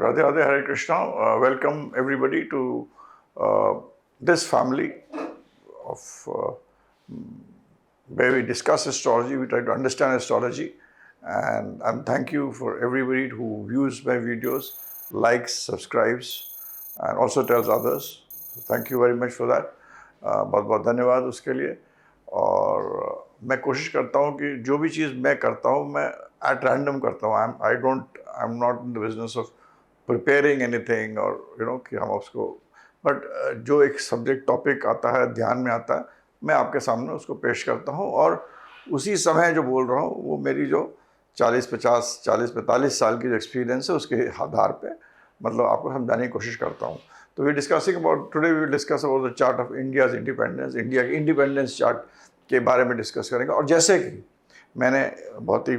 Radhe Radhe, Hare Krishna. Welcome everybody to this family of where we discuss astrology, we try to understand astrology, and thank you for everybody who views my videos, likes, subscribes, and also tells others. So thank you very much for that. बहुत बहुत धन्यवाद उसके लिए। और मैं कोशिश करता हूँ कि जो भी चीज़ मैं करता हूँ मैं एट रैंडम करता हूँ। आई am not in the business of preparing anything और कि हम उसको, बट जो एक सब्जेक्ट टॉपिक आता है, ध्यान में आता है, मैं आपके सामने उसको पेश करता हूँ और उसी समय जो बोल रहा हूँ वो मेरी जो 40-45 साल की जो एक्सपीरियंस है उसके आधार पे मतलब आपको समझाने की कोशिश करता हूँ। तो we discussing about today we will discuss about the chart of India's independence, India के इंडिपेंडेंस चार्ट के बारे में डिस्कस करेंगे। और जैसे कि मैंने बहुत ही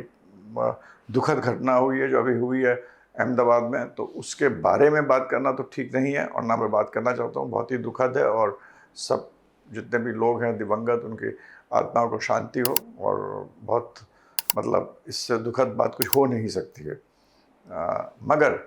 दुखद घटना हुई है जो अभी हुई है अहमदाबाद में, तो उसके बारे में बात करना तो ठीक नहीं है और ना मैं बात करना चाहता हूँ। बहुत ही दुखद है और सब जितने भी लोग हैं दिवंगत, उनकी आत्माओं को शांति हो। और बहुत मतलब इससे दुखद बात कुछ हो नहीं सकती है। मगर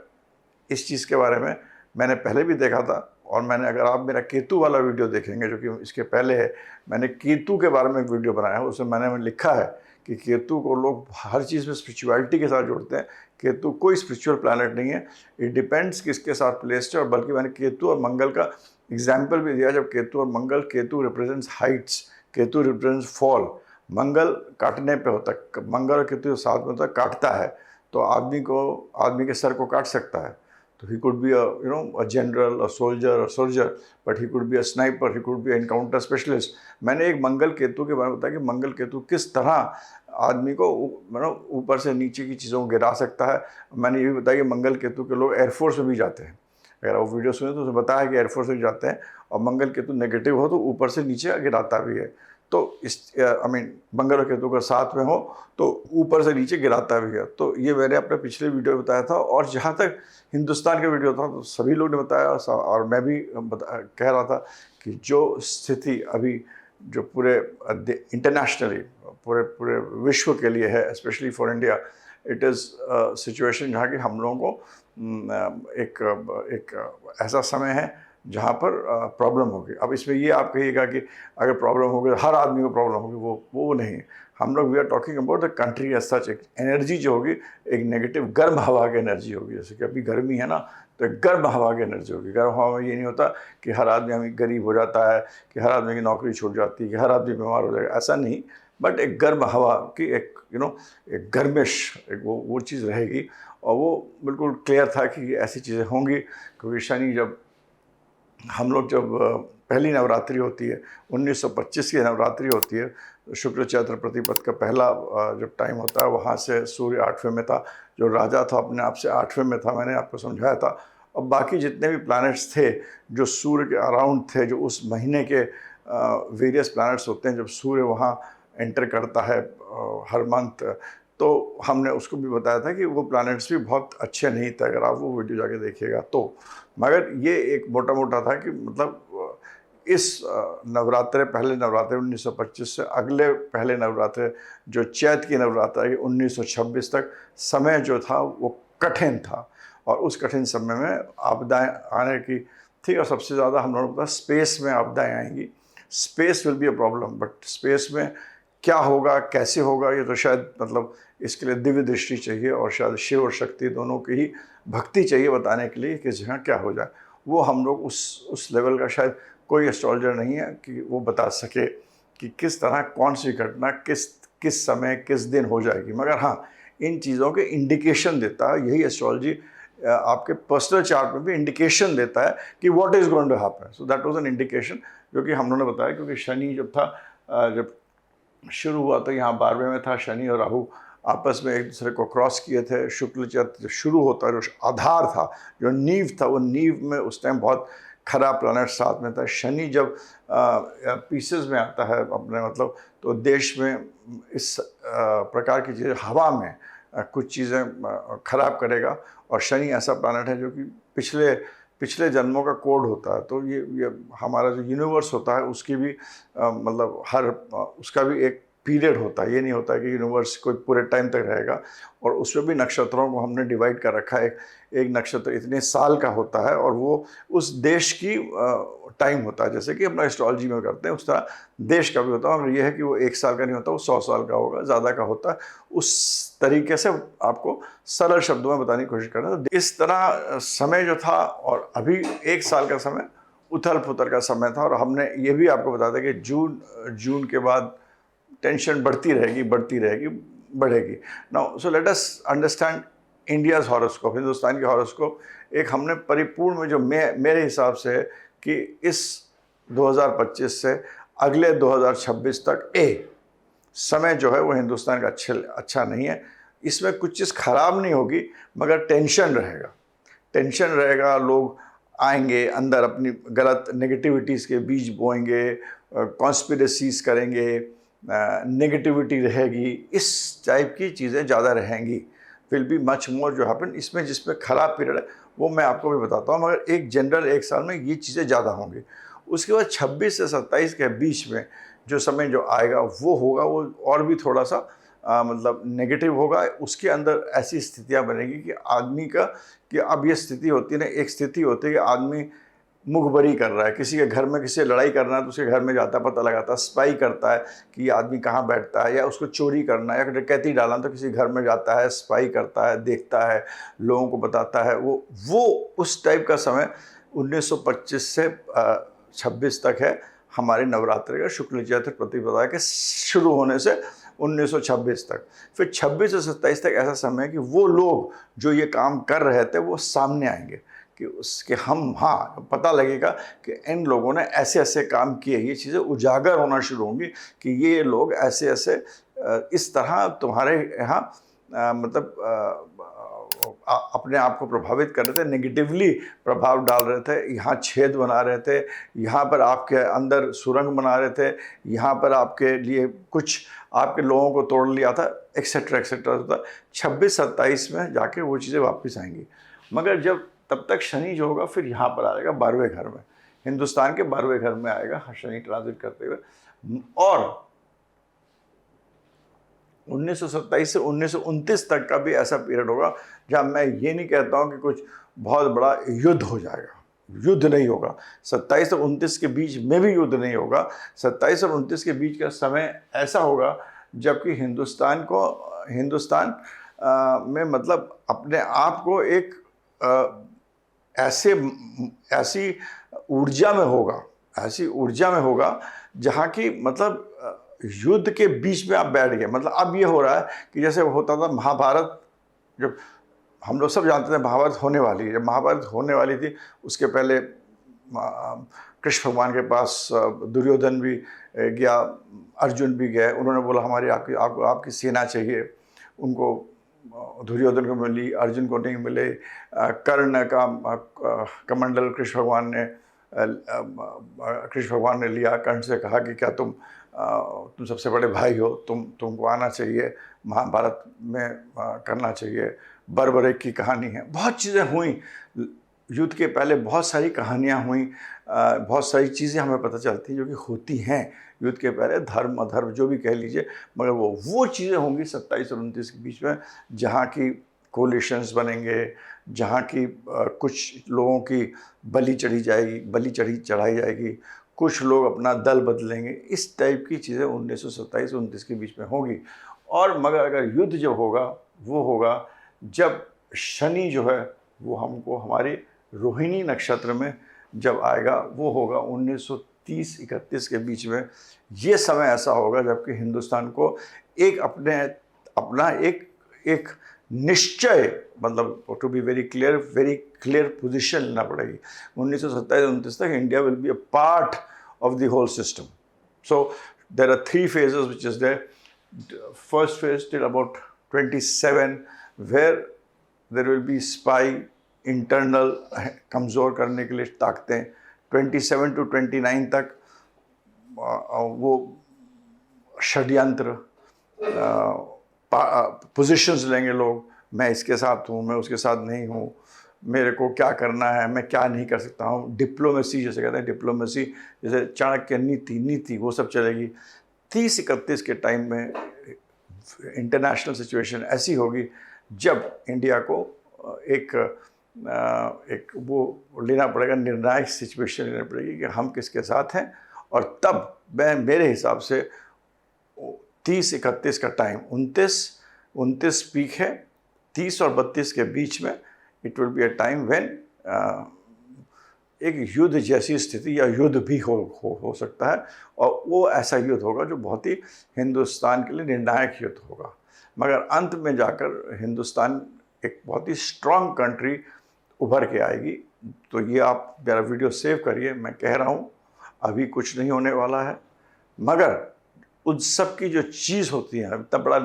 इस चीज़ के बारे में मैंने पहले भी देखा था और मैंने, अगर आप मेरा केतु वाला वीडियो देखेंगे जो कि इसके पहले है, मैंने केतु के बारे में एक वीडियो बनाया है। उसमें मैंने लिखा है कि केतु को लोग हर चीज़ में स्पिरिचुअलिटी के साथ जोड़ते हैं। केतु कोई स्पिरिचुअल प्लैनेट नहीं है, इट डिपेंड्स किसके साथ प्लेस्ड है। और बल्कि मैंने केतु और मंगल का एग्जाम्पल भी दिया। जब केतु और Mangal, Ketu represents heights, Ketu represents fall. Mangal काटने पे होता है, मंगल और केतु साथ में होता है, काटता है तो आदमी के सर को काट सकता है। तो he could be a general, a soldier, but he could be a sniper, he could be an encounter specialist। मैंने एक मंगल केतु के बारे में बताया कि मंगल केतु किस तरह आदमी को ऊपर से नीचे की चीज़ों को गिरा सकता है। मैंने ये भी बताया कि मंगल केतु के लोग एयरफोर्स में भी जाते हैं। अगर आप वीडियो सुने तो उसने बताया कि एयरफोर्स में जाते हैं और मंगल केतु नेगेटिव हो तो ऊपर से नीचे गिराता भी है। तो इस मंगल और केतु का साथ में हो तो ऊपर से नीचे गिराता भी है। तो ये मैंने अपने पिछले वीडियो में बताया था। और जहाँ तक हिंदुस्तान का वीडियो था तो सभी लोग ने बताया और मैं भी कह रहा था कि जो स्थिति अभी जो पूरे इंटरनेशनली पूरे विश्व के लिए है, specially for India, it is situation जहाँ कि हम लोगों को एक ऐसा समय है जहाँ पर प्रॉब्लम होगी। अब इसमें ये आप कहिएगा कि अगर प्रॉब्लम होगी तो हर आदमी को प्रॉब्लम होगी, वो नहीं। हम लोग we are talking about the country as such. एक एनर्जी जो होगी, एक नेगेटिव गर्म हवा की एनर्जी होगी। जैसे कि अभी गर्मी है ना, तो एक गर्म हवा की एनर्जी होगी। गर्म हवा में ये नहीं होता कि हर आदमी हमें गरीब हो जाता है, कि हर आदमी की नौकरी छूट जाती है, कि हर आदमी बीमार हो जाएगा, ऐसा नहीं। बट एक गर्म हवा की एक एक गर्मिश, एक वो चीज़ रहेगी। और वो बिल्कुल क्लियर था कि ऐसी चीज़ें होंगी, क्योंकि शनि जब पहली नवरात्रि होती है, 1925 की नवरात्रि होती है, शुक्ल चैत्र प्रतिपद का पहला जब टाइम होता है, वहाँ से सूर्य 8वें में था। जो राजा था अपने आप से 8वें में था, मैंने आपको समझाया था। और बाकी जितने भी प्लैनेट्स थे जो सूर्य के अराउंड थे, जो उस महीने के वेरियस प्लैनेट्स होते हैं, जब सूर्य वहाँ एंटर करता है हर मंथ, तो हमने उसको भी बताया था कि वो प्लैनेट्स भी बहुत अच्छे नहीं थे। अगर आप वो वीडियो जाके देखिएगा तो, मगर ये एक मोटा था कि मतलब इस पहले नवरात्रे 1925 से अगले पहले नवरात्रे जो चैत की नवरात्रि है 1926 तक, समय जो था वो कठिन था। और उस कठिन समय में आपदाएं आने की थी। और सबसे ज़्यादा हम लोगों को पता स्पेस में आपदाएं आएंगी। Space will be a problem, but space में क्या होगा, कैसे होगा, ये तो शायद मतलब इसके लिए दिव्य दृष्टि चाहिए और शायद शिव और शक्ति दोनों की ही भक्ति चाहिए बताने के लिए कि जहाँ क्या हो जाए। वो हम लोग उस लेवल का शायद कोई एस्ट्रोलॉजर नहीं है कि वो बता सके कि किस तरह कौन सी घटना किस समय किस दिन हो जाएगी। मगर हाँ, इन चीज़ों के इंडिकेशन देता है। यही एस्ट्रोलॉजी आपके पर्सनल चार्ट में भी इंडिकेशन देता है कि what is going to happen. So that was an indication जो कि हम लोगों ने बताया। क्योंकि शनि जब शुरू हुआ तो यहाँ 12वें में था, शनि और राहु आपस में एक दूसरे को क्रॉस किए थे। शुक्ल चैत्र शुरू होता, जो आधार था, जो नींव था, वो नींव में उस टाइम बहुत खराब प्लैनेट साथ में था। शनि जब पीसेस में आता है अपने मतलब, तो देश में इस प्रकार की चीज़ें, हवा में कुछ चीज़ें खराब करेगा। और शनि ऐसा प्लैनेट है जो कि पिछले जन्मों का कोड होता है। तो ये हमारा जो यूनिवर्स होता है उसकी भी मतलब उसका भी एक पीरियड होता है, ये नहीं होता कि यूनिवर्स कोई पूरे टाइम तक रहेगा। और उसमें भी नक्षत्रों को हमने डिवाइड कर रखा है, एक नक्षत्र इतने साल का होता है और वो उस देश की टाइम होता है, जैसे कि अपना एस्ट्रोलॉजी में करते हैं उस तरह देश का भी होता है। और ये है कि वो 1 साल का नहीं होता, वो 100 साल का होगा, ज़्यादा का होता है। उस तरीके से आपको सरल शब्दों में बताने की कोशिश करना। तो इस तरह समय जो था, और अभी 1 साल का समय उथल पुथल का समय था। और हमने ये भी आपको बता दें कि जून के बाद टेंशन बढ़ती रहेगी, बढ़ेगी। Now so let us understand India's horoscope, Hindustan की हॉरोस्कोप। एक हमने परिपूर्ण में जो मेरे हिसाब से है कि इस 2025 से अगले 2026 तक समय जो है वो हिंदुस्तान का अच्छा नहीं है। इसमें कुछ चीज़ खराब नहीं होगी, मगर टेंशन रहेगा। लोग आएंगे अंदर, अपनी गलत नेगेटिविटीज़ के बीज बोएंगे, कॉन्स्पिरेसीज करेंगे, नेगेटिविटी रहेगी, इस टाइप की चीज़ें ज़्यादा रहेंगी। विल बी मच मोर जो हैपन। इसमें जिसमें ख़राब पीरियड है वो मैं आपको भी बताता हूँ, मगर एक जनरल 1 साल में ये चीज़ें ज़्यादा होंगी। उसके बाद 26 से 27 के बीच में जो समय जो आएगा वो होगा, वो और भी थोड़ा सा मतलब नेगेटिव होगा। उसके अंदर ऐसी स्थितियाँ बनेगी कि आदमी का, कि अब ये स्थिति होती है ना, एक स्थिति होती है कि आदमी मुखबरी कर रहा है, किसी के घर में किसी से लड़ाई करना है तो उसके घर में जाता है, पता लगाता है, स्पाई करता है कि ये आदमी कहाँ बैठता है, या उसको चोरी करना है या डकैती डालना तो किसी घर में जाता है, स्पाई करता है, देखता है, लोगों को बताता है। वो उस टाइप का समय 1925 से 26 तक है हमारे नवरात्रि का, शुक्ल चैत्र प्रतिपदा के शुरू होने से 1926 तक। फिर 26 से 27 तक ऐसा समय है कि वो लोग जो ये काम कर रहे थे वो सामने आएंगे, कि उसके हम, हाँ, पता लगेगा कि इन लोगों ने ऐसे ऐसे काम किए। ये चीज़ें उजागर होना शुरू होंगी कि ये लोग ऐसे ऐसे इस तरह तुम्हारे यहाँ मतलब अपने आप को प्रभावित कर रहे थे, नेगेटिवली प्रभाव डाल रहे थे, यहाँ छेद बना रहे थे, यहाँ पर आपके अंदर सुरंग बना रहे थे, यहाँ पर आपके लिए कुछ आपके लोगों को तोड़ लिया था, एक्सेट्रा एक्सेट्रा होता। 26-27 में जाके वो चीज़ें वापस आएंगी। मगर जब तब तक शनि जो होगा फिर यहाँ पर आएगा 12वें घर में, हिंदुस्तान के 12वें घर में आएगा शनि ट्रांजिट करते हुए। और 1927 से 1929 तक का भी ऐसा पीरियड होगा जहाँ मैं ये नहीं कहता हूँ कि कुछ बहुत बड़ा युद्ध हो जाएगा, युद्ध नहीं होगा। 27 और 29 के बीच में भी युद्ध नहीं होगा। 27 और 29 के बीच का समय ऐसा होगा जबकि हिंदुस्तान में मतलब अपने आप को एक ऐसी ऊर्जा में होगा जहाँ की मतलब युद्ध के बीच में आप बैठ गए। मतलब अब ये हो रहा है कि जैसे होता था महाभारत, जब हम लोग सब जानते थे महाभारत होने वाली है, जब महाभारत होने वाली थी उसके पहले कृष्ण भगवान के पास दुर्योधन भी गया, अर्जुन भी गए। उन्होंने बोला हमारी आपकी सेना चाहिए। उनको दुर्योधन को मिली, अर्जुन को नहीं मिले। कर्ण का कमंडल कृष्ण भगवान ने लिया। कर्ण से कहा कि क्या तुम सबसे बड़े भाई हो, तुमको आना चाहिए, महाभारत में करना चाहिए। बर्बरेक की कहानी है, बहुत चीज़ें हुई युद्ध के पहले, बहुत सारी कहानियाँ हुई, बहुत सारी चीज़ें हमें पता चलती हैं जो कि होती हैं युद्ध के पहले, धर्म अधर्म जो भी कह लीजिए। मगर वो चीज़ें होंगी 27 और 29 के बीच में, जहाँ की कोलिशंस बनेंगे, जहाँ की कुछ लोगों की बलि चढ़ाई जाएगी, कुछ लोग अपना दल बदलेंगे। इस टाइप की चीज़ें 1927-29 के बीच में होगी। और मगर अगर युद्ध जो होगा वो होगा जब शनि जो है वो हमको हमारे रोहिणी नक्षत्र में जब आएगा, वो होगा 1930-31 के बीच में। ये समय ऐसा होगा जबकि हिंदुस्तान को एक अपना एक निश्चय, मतलब to be very clear position लेना पड़ेगी। 1927-29 तक India will be a part of the whole system. So there are 3 phases which is there. First phase till about 27 where there will be spy, internal कमज़ोर करने के लिए ताकतें। 27 to 29 तक वो षड्यंत्र पोजीशंस लेंगे लोग, मैं इसके साथ हूँ, मैं उसके साथ नहीं हूँ, मेरे को क्या करना है, मैं क्या नहीं कर सकता हूँ। डिप्लोमेसी जैसे कहते हैं, डिप्लोमेसी जैसे चाणक्य नीति वो सब चलेगी। 30-31 के टाइम में इंटरनेशनल सिचुएशन ऐसी होगी जब इंडिया को एक वो लेना पड़ेगा, निर्णायक सिचुएशन लेना पड़ेगी कि हम किसके साथ हैं। और तब मेरे हिसाब से 30-31 का टाइम, 29 पीक है, 30 और 32 के बीच में it will be a time when एक युद्ध जैसी स्थिति या युद्ध भी हो सकता है, और वो ऐसा युद्ध होगा जो बहुत ही हिंदुस्तान के लिए निर्णायक युद्ध होगा। मगर अंत में जाकर हिंदुस्तान एक बहुत ही स्ट्रांग कंट्री उभर के आएगी। तो ये आप मेरा वीडियो सेव करिए, मैं कह रहा हूँ अभी कुछ नहीं होने वाला है, मगर उन सब की जो चीज़ होती है, इतना बड़ा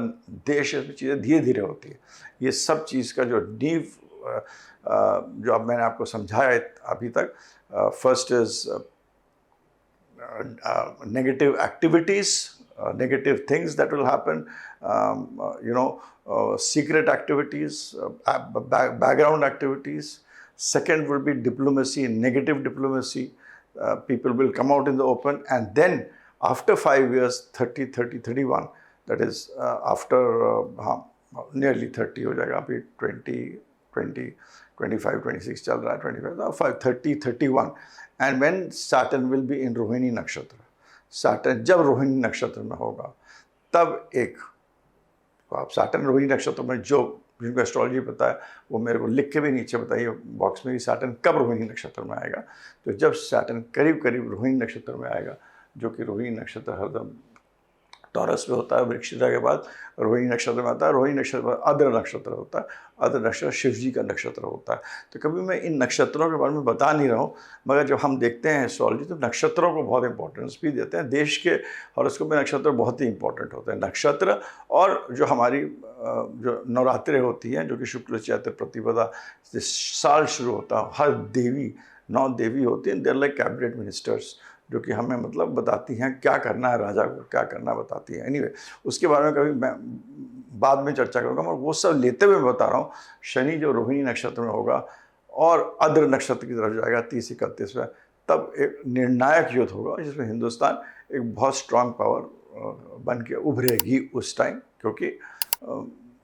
देश है, इसमें चीज़ें धीरे धीरे होती है। ये सब चीज़ का जो नींव जो अब मैंने आपको समझाया अभी तक, first is negative activities, negative things that will happen, secret activities, background activities. Second will be diplomacy, negative diplomacy. People will come out in the open, and then after 5 years, 30, 30, 31, that is after nearly 30 हो जाएगा, अभी 20, 25, 26 चल रहा है, 25, 30, 31, and when Saturn will be in Rohini नक्षत्र। Saturn जब रोहिणी नक्षत्र में होगा तब एक, तो आप Saturn रोहिणी नक्षत्र में, जो जिनको एस्ट्रोलॉजी पता है वो मेरे को लिख के भी नीचे बताइए बॉक्स में कि Saturn कब रोहिणी नक्षत्र में आएगा। तो जब Saturn करीब करीब रोहिणी नक्षत्र में आएगा, जो कि रोहिणी नक्षत्र हरदम टॉरस में होता है, वृश्चिका के बाद रोहिणी नक्षत्र में आता है, रोहिणी नक्षत्र में आद्र नक्षत्र होता है, आद्र नक्षत्र शिव जी का नक्षत्र होता है। तो कभी मैं इन नक्षत्रों के बारे में बता नहीं रहा हूँ, मगर जब हम देखते हैं एस्ट्रोलॉजी तो नक्षत्रों को बहुत इंपॉर्टेंस भी देते हैं। देश के हॉरोस्कोप में नक्षत्र बहुत ही इंपॉर्टेंट होते हैं। नक्षत्र और जो हमारी जो नवरात्रे होती हैं, जो कि शुक्ल चैत्र प्रतिपदा साल शुरू होता है, हर देवी 9 देवी होती हैं, देयर लाइक कैबिनेट मिनिस्टर्स, जो कि हमें मतलब बताती हैं क्या करना है, राजा को क्या करना बताती हैं। एनीवे, उसके बारे में कभी मैं बाद में चर्चा करूँगा, मगर वो सब लेते हुए मैं बता रहा हूँ, शनि जो रोहिणी नक्षत्र में होगा और आद्र नक्षत्र की तरफ जाएगा 30-31 में, तब एक निर्णायक युद्ध होगा जिसमें हिंदुस्तान एक बहुत स्ट्रांग पावर बन के उभरेगी उस टाइम, क्योंकि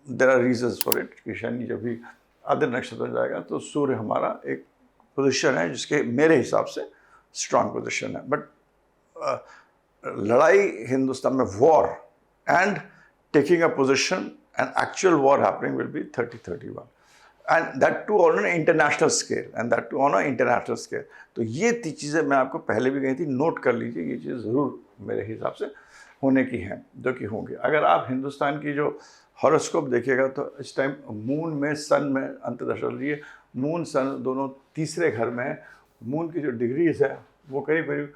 there are reasons for it कि शनि जब भी आद्र नक्षत्र में जाएगा तो सूर्य हमारा एक पोजिशन है जिसके मेरे हिसाब से स्ट्रांग पोजिशन है। बट लड़ाई हिंदुस्तान में, war and taking a position and actual war happening will be 30-31, and that too on an international scale, and that too on a international scale. तो ये 3 चीज़ें मैं आपको पहले भी कही थी, नोट कर लीजिए, ये चीज़ ज़रूर मेरे हिसाब से होने की हैं, जो कि होंगी। अगर आप हिंदुस्तान की जो हॉरोस्कोप देखिएगा तो इस टाइम मून में, सन में अंतर्दशा लीजिए, मून सन दोनों तीसरे घर में है। मून की जो डिग्रीज है वो करीब करीब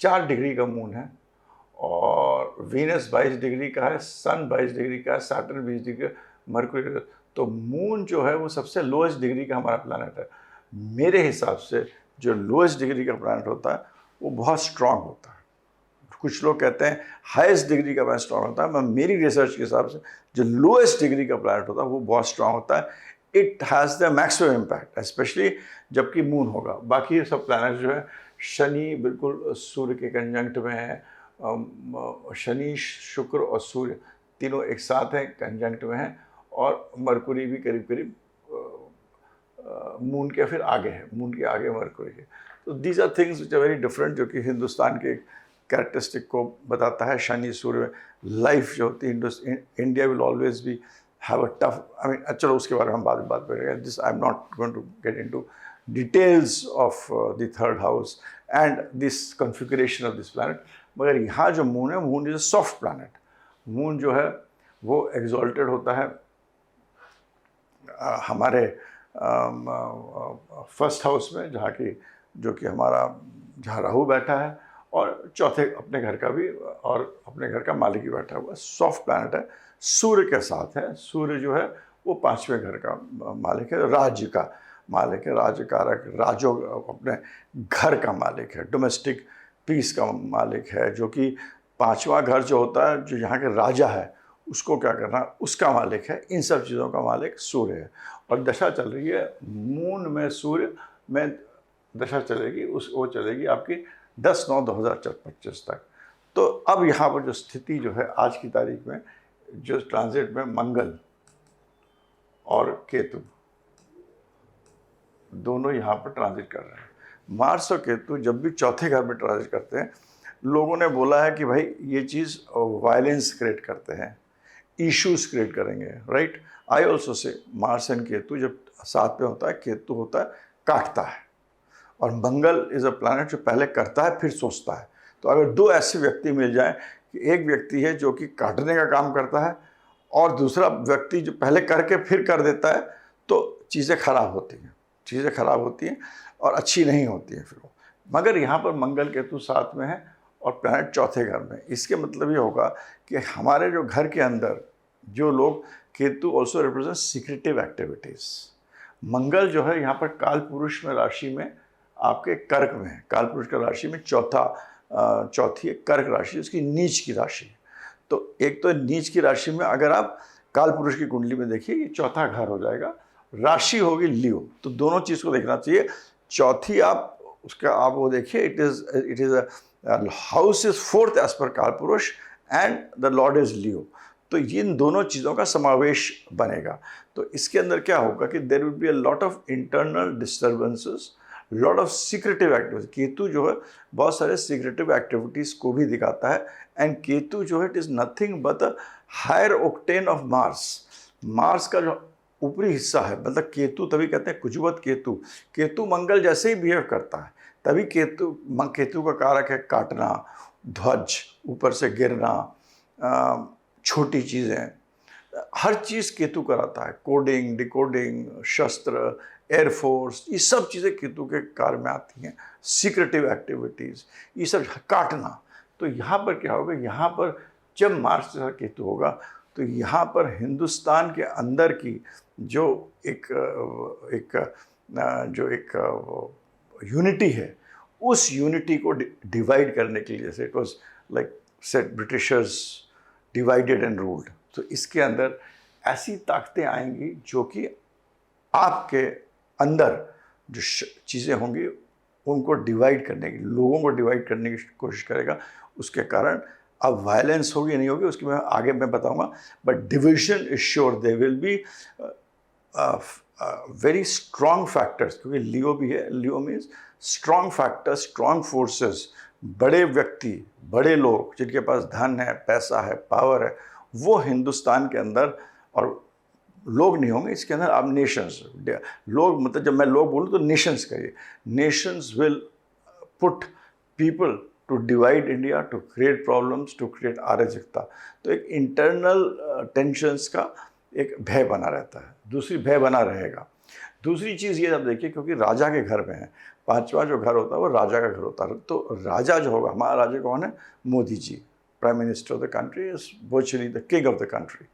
4 डिग्री का मून है, और वीनस 22 डिग्री का है, सन 22 डिग्री का है, सैटर्न 20 डिग्री का, मरकुरी। तो मून जो है वो सबसे लोएस्ट डिग्री का हमारा प्लैनेट है। मेरे हिसाब से जो लोएस्ट डिग्री का प्लैनेट होता है वो बहुत स्ट्रांग होता है। कुछ लोग कहते हैं हाईएस्ट डिग्री का प्लैनेट स्ट्रांग होता है, मैं मेरी रिसर्च के हिसाब से जो लोएस्ट डिग्री का प्लैनेट होता है वो बहुत स्ट्रांग होता है। It has the maximum impact, specially जबकि मून होगा। बाकी सब प्लैनेट जो है, शनि बिल्कुल सूर्य के कंजंक्ट में है, शनि, शुक्र और सूर्य तीनों एक साथ हैं, कंजंक्ट में हैं, और मरकुरी भी करीब करीब मून के फिर आगे है, मून के आगे मरकुरी है। तो these are things which are very different, जो कि हिंदुस्तान के कैरेक्टरिस्टिक को बताता है। शनि सूर्य में लाइफ जो होती है, India will always be have a tough, I mean, चलो उसके बारे में हम बाद में बात करेंगे। This I am not going to get into details of the third house and this configuration of this planet. मगर यहाँ जो मून है, moon is a soft planet. Moon जो है वो एग्जॉल्टेड होता है हमारे फर्स्ट हाउस में, जहाँ की जो कि हमारा, जहाँ राहु बैठा है, और चौथे अपने घर का भी, और अपने घर का मालिक भी बैठा हुआ। सॉफ्ट प्लैनेट है, सूर्य के साथ है। सूर्य जो है वो 5वें घर का मालिक है, राज्य का मालिक है, राज्य कारक, राजो अपने घर का मालिक है, डोमेस्टिक पीस का मालिक है, जो कि 5वां घर जो होता है, जो यहाँ के राजा है, उसको क्या करना, उसका मालिक है। इन सब चीज़ों का मालिक सूर्य है। और दशा चल रही है मून में, सूर्य में दशा चलेगी, वो चलेगी आपकी 10/9/2025 तक। तो अब यहाँ पर जो स्थिति जो है आज की तारीख में, जो ट्रांजिट में मंगल और केतु दोनों यहाँ पर ट्रांजिट कर रहे हैं। मार्स और केतु जब भी चौथे घर में ट्रांजिट करते हैं, लोगों ने बोला है कि भाई ये चीज़ वायलेंस क्रिएट करते हैं, इश्यूज क्रिएट करेंगे, right. I also say Mars and Ketu जब साथ में होता है, केतु होता है काटता है, और मंगल इज अ प्लैनेट जो पहले करता है फिर सोचता है। तो अगर दो ऐसे व्यक्ति मिल जाएं कि एक व्यक्ति है जो कि काटने का काम करता है और दूसरा व्यक्ति जो पहले करके फिर कर देता है, तो चीज़ें खराब होती हैं, चीज़ें खराब होती हैं और अच्छी नहीं होती हैं फिर वो। मगर यहाँ पर मंगल केतु साथ में है और प्लैनेट चौथे घर में। इसके मतलब ये होगा कि हमारे जो घर के अंदर जो लोग, Ketu also represent secretive activities. Mangal जो है यहाँ पर काल पुरुष में राशि में आपके कर्क में है, काल पुरुष का राशि में चौथी कर्क राशि, उसकी नीच की राशि। तो एक तो नीच की राशि में अगर आप काल पुरुष की कुंडली में देखिए, ये चौथा घर हो जाएगा, राशि होगी लियो। तो दोनों चीज़ को देखना चाहिए। चौथी आप उसका आप वो देखिए, it is house is fourth as per काल पुरुष and the lord is Leo. तो इन दोनों चीज़ों का समावेश बनेगा। तो इसके अंदर क्या होगा कि there will be a lot of internal disturbances, lot of secretive activities. Ketu जो है बहुत सारे सीक्रेटिव एक्टिविटीज़ को भी दिखाता है। एंड केतु जो है it is nothing but a higher octane of Mars. Mars का जो ऊपरी हिस्सा है, मतलब केतु, तभी कहते हैं कुजवत केतु। केतु मंगल जैसे ही बिहेव करता है, तभी केतु का कारक है काटना, ध्वज ऊपर से गिरना, छोटी चीज़ें, हर चीज़ केतु कराता है। कोडिंग, डिकोडिंग, शस्त्र, एयरफोर्स, ये सब चीज़ें केतु के कार्य में आती हैं। सीक्रेटिव एक्टिविटीज़, ये सब काटना। तो यहाँ पर क्या होगा, यहाँ पर जब मार्स जैसा केतु होगा तो यहाँ पर हिंदुस्तान के अंदर की जो एक यूनिटी है, उस यूनिटी को डिवाइड करने के लिए, जैसे it was like said Britishers divided and ruled. तो इसके अंदर ऐसी ताकतें आएंगी जो कि आपके अंदर जो चीज़ें होंगी उनको डिवाइड करने की, लोगों को डिवाइड करने की कोशिश करेगा। उसके कारण अब वायलेंस होगी नहीं होगी उसकी मैं आगे बताऊंगा। But division is sure, they will be very strong factors, क्योंकि लियो भी है। Leo means strong factors, strong forces, बड़े व्यक्ति, बड़े लोग जिनके पास धन है, पैसा है, पावर है, वो हिंदुस्तान के अंदर, और लोग नहीं होंगे इसके अंदर, अब नेशंस, लोग, मतलब जब मैं लोग बोलूँ तो नेशंस कहिए, nations will put people to divide India, to create problems, to create अराजकता। तो एक इंटरनल टेंशन्स का एक भय बना रहता है, दूसरी भय बना रहेगा। दूसरी चीज़ ये आप देखिए, क्योंकि राजा के घर में है, पांचवा जो घर होता है वो राजा का घर होता है। तो राजा जो होगा, हमारा राजा कौन है? Modi ji, prime minister of the country, is virtually the king of the country,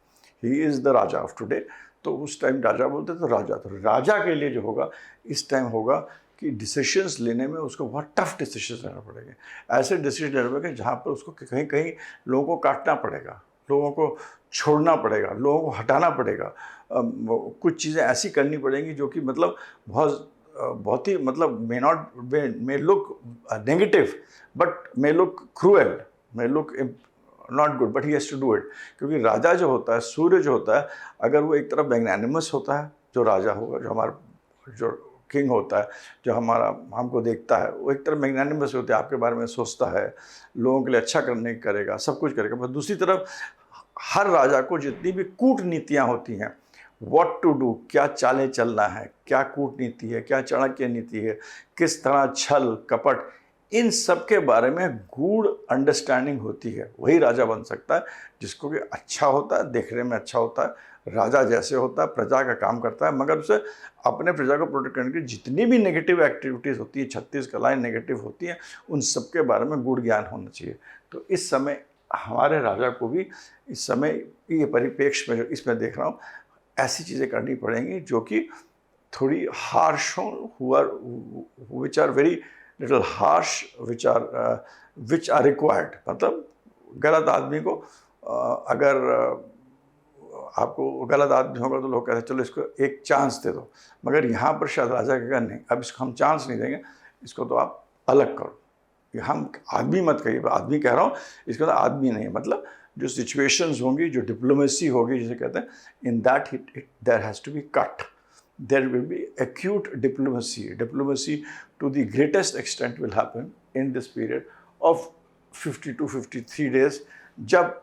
he is the raja of today. तो उस टाइम राजा बोलते तो राजा, तो राजा के लिए जो होगा इस टाइम होगा कि डिसीशंस लेने में उसको बहुत टफ डिसीशंस लेना पड़ेंगे। ऐसे डिसीजन लेने पड़ेंगे जहाँ पर उसको कहीं कहीं लोगों को काटना पड़ेगा, लोगों को छोड़ना पड़ेगा, लोगों को हटाना पड़ेगा, कुछ चीज़ें ऐसी करनी पड़ेंगी जो कि मतलब बहुत ही मतलब may look negative but may look cruel, may look not good, but he has to do it. क्योंकि राजा जो होता है, सूर्य जो होता है, अगर वो एक तरफ मैग्नानिमस होता है, जो राजा होगा, जो हमारा जो किंग होता है, जो हमको देखता है, वो एक तरफ मैग्नानिमस होता है, आपके बारे में सोचता है, लोगों के लिए अच्छा करने करेगा, सब कुछ करेगा। पर दूसरी तरफ हर राजा को जितनी भी कूटनीतियाँ होती हैं, व्हाट टू डू, क्या चालें चलना है, क्या कूटनीति है, क्या चाणक्य नीति है, किस तरह छल कपट, इन सब के बारे में गूढ़ अंडरस्टैंडिंग होती है। वही राजा बन सकता है जिसको कि अच्छा होता है, देखने में अच्छा होता है, राजा जैसे होता है, प्रजा का काम करता है, मगर उसे अपने प्रजा को प्रोटेक्ट करने की जितनी भी नेगेटिव एक्टिविटीज़ होती है, 36 कलाएँ नेगेटिव होती हैं, उन सब के बारे में गूढ़ ज्ञान होना चाहिए। तो इस समय हमारे राजा को भी इस समय ये परिप्रेक्ष्य में जो इसमें देख रहा हूँ, ऐसी चीज़ें करनी पड़ेंगी जो कि थोड़ी हार्श हों, which are very little harsh, which are required. मतलब गलत आदमी को अगर आपको गलत आदमी होगा तो लोग कहते हैं चलो इसको एक चांस दे दो, मगर यहाँ पर शायद राजा कहेगा नहीं, अब इसको हम चांस नहीं देंगे, इसको तो आप अलग करो, हम आदमी मत कहिए, आदमी कह रहा हूँ, इसका मतलब आदमी नहीं है, मतलब जो सिचुएशंस होंगी, जो डिप्लोमेसी होगी, जिसे कहते हैं, in that there has to be cut, there will be acute diplomacy to the greatest extent will happen in this period of 50 to 53 days, जब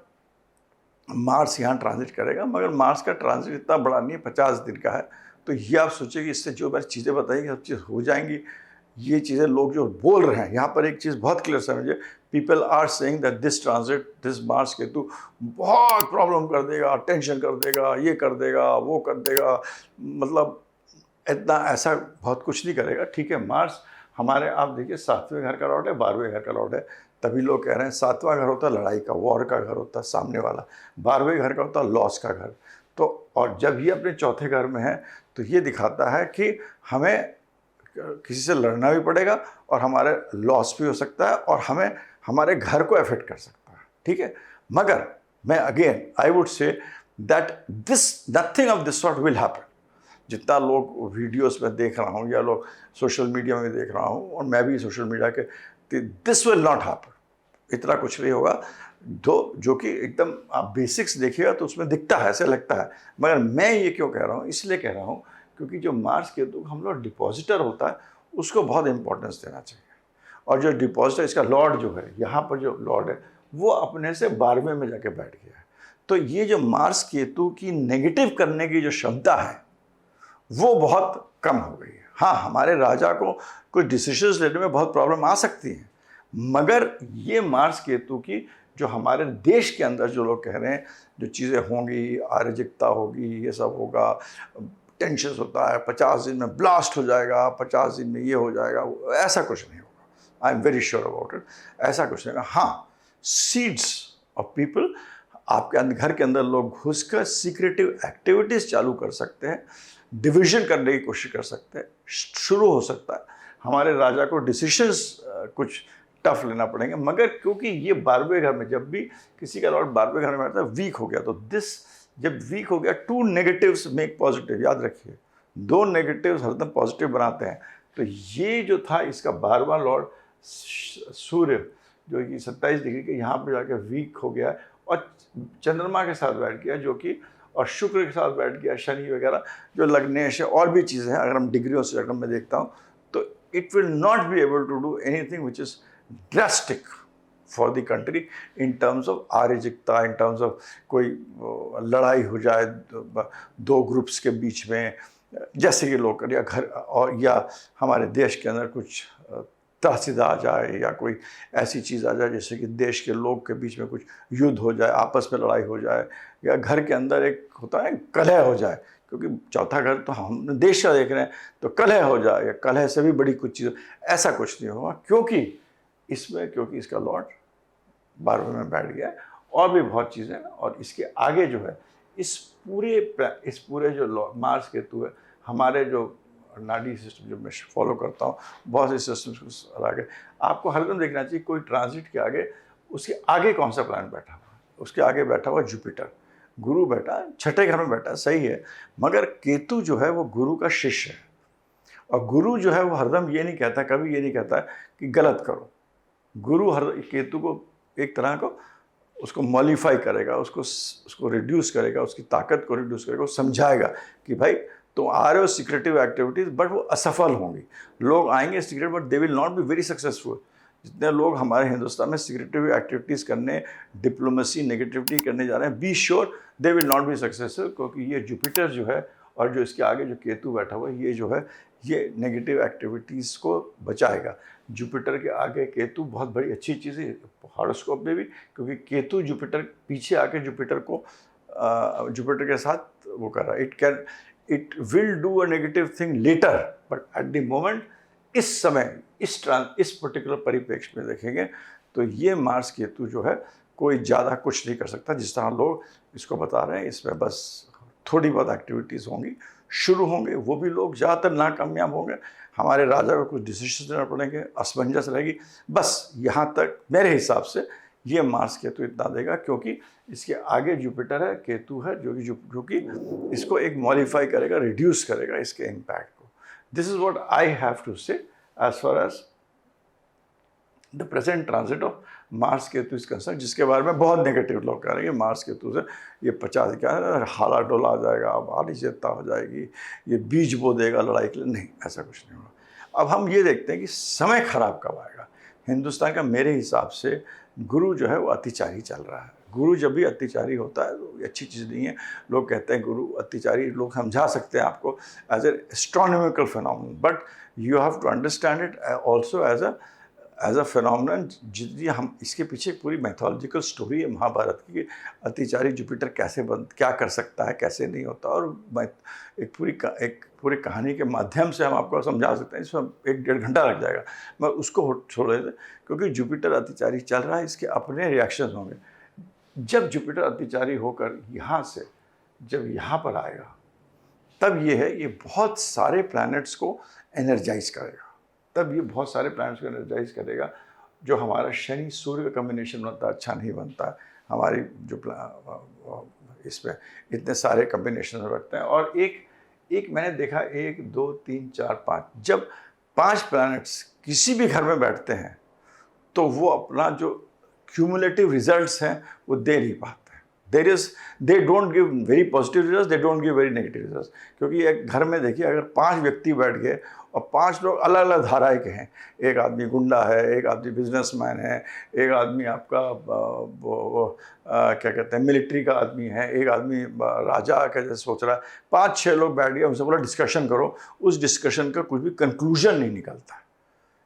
मार्स यहाँ ट्रांजिट करेगा। मगर मार्स का ट्रांजिट इतना बड़ा नहीं है, 50 दिन का है। तो ये आप सोचिए कि इससे जो मैंने चीज़ें बताई सब चीज़ हो जाएंगी। ये चीज़ें लोग जो बोल रहे हैं, यहाँ पर एक चीज़ बहुत क्लियर समझिए, people are saying that this transit, this Mars Ketu बहुत प्रॉब्लम कर देगा, टेंशन कर देगा, ये कर देगा, वो कर देगा, मतलब इतना ऐसा बहुत कुछ नहीं करेगा। ठीक है, मार्स हमारे, आप देखिए, 7वें घर का लॉर्ड है, 12वें घर का लॉर्ड है। तभी लोग कह रहे हैं 7वां घर होता है लड़ाई का, वॉर का घर होता है सामने वाला, 12वें घर का होता है लॉस का घर। तो और जब ये अपने चौथे घर में है तो ये दिखाता है कि हमें किसी से लड़ना भी पड़ेगा और हमारे लॉस भी हो सकता है और हमें हमारे घर को अफेक्ट कर सकता है। ठीक है, मगर मैं again I would say that this nothing of this sort will happen. जितना लोग वीडियोस में देख रहा हूँ या लोग सोशल मीडिया में देख रहा हूँ, और मैं भी सोशल मीडिया के, दिस विल नॉट हैपन, इतना कुछ नहीं होगा। जो कि एकदम आप बेसिक्स देखिएगा तो उसमें दिखता है, ऐसे लगता है। मगर मैं ये क्यों कह रहा हूँ, इसलिए कह रहा हूँ क्योंकि जो मार्स केतु हम लोग डिपॉजिटर होता है उसको बहुत इंपॉर्टेंस देना चाहिए। और जो डिपॉजिटर, इसका लॉर्ड जो है, यहाँ पर जो लॉर्ड है वो अपने से 12वें में जाके बैठ गया है। तो ये जो मार्स केतु की नेगेटिव करने की जो क्षमता है वो बहुत कम हो गई है। हाँ, हमारे राजा को कुछ डिसीजंस लेने में बहुत प्रॉब्लम आ सकती है, मगर ये मार्स केतु की जो हमारे देश के अंदर जो लोग कह रहे हैं जो चीज़ें होंगी, अराजकता होगी, ये सब होगा, टेंशन होता है, 50 दिन में ब्लास्ट हो जाएगा, 50 दिन में ये हो जाएगा, ऐसा कुछ नहीं होगा। आई am very sure about it, ऐसा कुछ नहीं होगा। हाँ, सीड्स ऑफ पीपल, आपके घर के अंदर लोग घुसकर सीक्रेटिव एक्टिविटीज़ चालू कर सकते हैं, डिवीजन करने की कोशिश कर सकते हैं, शुरू हो सकता है। हमारे राजा को डिसीजंस कुछ टफ लेना पड़ेंगे, मगर क्योंकि ये 12वें घर में, जब भी किसी का लॉर्ड 12वें घर में आता है, वीक हो गया, तो जब वीक हो गया, 2 नेगेटिव्स मेक पॉजिटिव, याद रखिए, 2 नेगेटिव्स हरदम पॉजिटिव बनाते हैं। तो ये जो था इसका 12वां लॉर्ड सूर्य, जो कि 27 डिग्री के यहाँ पर जाकर वीक हो गया और चंद्रमा के साथ बैठ गया, जो कि, और शुक्र के साथ बैठ गया, शनि वगैरह जो लग्नेश है, और भी चीज़ें हैं। अगर हम डिग्रियों से अगर मैं देखता हूँ तो it will not be able to do anything which is drastic for the country in terms of अराजकता, इन टर्म्स ऑफ कोई लड़ाई हो जाए 2 ग्रुप्स के बीच में, जैसे कि लोग, या घर, और या हमारे देश के अंदर कुछ तहसीद आ जाए, या कोई ऐसी चीज़ आ जाए जैसे कि देश के लोग के बीच में कुछ युद्ध हो जाए, आपस में लड़ाई हो जाए, या घर के अंदर एक होता है कलह हो जाए, क्योंकि चौथा घर तो हम देश का देख रहे हैं, तो कलह हो जाए, या कलह से भी बड़ी कुछ चीज़, ऐसा कुछ नहीं होगा, क्योंकि इसका लॉर्ड 12वें में बैठ गया है, और भी बहुत चीज़ें। और इसके आगे जो है, इस पूरे जो मार्स केतु है, हमारे जो नाडी सिस्टम जो मैं फॉलो करता हूँ, बहुत से सिस्टम्स को आगे आपको हरदम देखना चाहिए, कोई ट्रांजिट के आगे, उसके आगे कौन सा प्लैनेट बैठा हुआ है। उसके आगे बैठा हुआ जुपिटर, गुरु बैठा, छठे घर में बैठा, सही है, मगर केतु जो है वो गुरु का शिष्य है। और गुरु जो है वो हरदम ये नहीं कहता, कभी ये नहीं कहता कि गलत करो। गुरु केतु को एक तरह को उसको मॉडिफाई करेगा, उसको रिड्यूस करेगा, उसकी ताकत को रिड्यूस करेगा, वो समझाएगा कि भाई तुम आ रहे हो सीक्रेटिव एक्टिविटीज़, बट वो असफल होंगी। लोग आएंगे secret, but they will not be very successful. जितने लोग हमारे हिंदुस्तान में सीक्रेटिव एक्टिविटीज़ करने, डिप्लोमेसी, नेगेटिविटी करने जा रहे हैं, be sure they will not be successful, क्योंकि ये जुपिटर जो है और जो इसके आगे जो केतु बैठा हुआ है, ये जो है ये नेगेटिव एक्टिविटीज़ को बचाएगा। जुपिटर के आगे केतु बहुत बड़ी अच्छी चीज़ है हॉरोस्कोप में भी, क्योंकि केतु जुपिटर पीछे आके जुपिटर जुपिटर के साथ वो कर रहा है। It will do a negative thing later, but at the moment, इस समय, इस पर्टिकुलर परिप्रेक्ष्य में देखेंगे तो ये मार्स केतु जो है कोई ज़्यादा कुछ नहीं कर सकता, जिस तरह लोग इसको बता रहे हैं। इसमें बस थोड़ी बहुत एक्टिविटीज़ होंगी, शुरू होंगे, वो भी लोग ज़्यादातर नाकामयाब होंगे। हमारे राजा को कुछ डिसीजन लेना पड़ेंगे, असमंजस रहेगी, बस यहाँ तक मेरे हिसाब से ये मार्स केतु इतना देगा, क्योंकि इसके आगे जुपिटर है, केतु है, जो कि इसको एक मॉडिफाई करेगा, रिड्यूस करेगा इसके इम्पैक्ट को। This is what I have to say as far as the present transit of Mars Ketu is concern, जिसके बारे में बहुत नेगेटिव लोग कह रहे हैं कि मार्स केतु से ये 50 क्या है, हाला डोला आ जाएगा, अनिश्चितता हो जाएगी, ये बीज बो देगा लड़ाई के लिए। नहीं, ऐसा कुछ नहीं होगा। अब हम ये देखते हैं कि समय खराब कब आएगा हिंदुस्तान का। मेरे हिसाब से गुरु जो है वो अतिचारी चल रहा है। गुरु जब भी अतिचारी होता है तो ये अच्छी चीज़ नहीं है। लोग कहते हैं गुरु अतिचारी, लोग समझा सकते हैं आपको as a astronomical phenomenon, but you have to understand it also as a phenomenon. जितनी हम इसके पीछे पूरी मैथोलॉजिकल स्टोरी है महाभारत की, अतिचारी जुपिटर कैसे क्या कर सकता है, कैसे नहीं होता, और एक पूरी कहानी के माध्यम से हम आपको समझा सकते हैं। इसमें 1-1.5 घंटा लग जाएगा, मैं उसको छोड़ देते, क्योंकि जुपिटर अतिचारी चल रहा है, इसके अपने रिएक्शन होंगे। जब जुपिटर अतिचारी होकर यहाँ से जब यहाँ पर आएगा, तब ये है, ये बहुत सारे प्लैनेट्स को एनर्जाइज करेगा। तब ये बहुत सारे प्लैनेट्स को एनर्जाइज करेगा। जो हमारा शनि सूर्य का कॉम्बिनेशन बनता है, अच्छा नहीं बनता है। हमारी जो इसमें इतने सारे कॉम्बिनेशन बैठते हैं, और एक मैंने देखा 1 2 3 4 5, जब 5 प्लैनेट्स किसी भी घर में बैठते हैं तो वो अपना जो क्यूमुलेटिव रिजल्ट्स हैं वो दे नहीं पाते। They don't give very positive results, they don't give very negative results. क्योंकि एक घर में देखिए, अगर 5 व्यक्ति बैठ गए और 5 लोग अलग अलग धाराएं के हैं, एक आदमी गुंडा है, एक आदमी बिजनेसमैन है, एक आदमी आपका क्या कहते हैं मिलिट्री का आदमी है, एक आदमी राजा का जैसे सोच रहा है, 5-6 लोग बैठ गए, उनसे बोला डिस्कशन करो, उस डिस्कशन का कुछ भी कंक्लूजन नहीं निकलता है।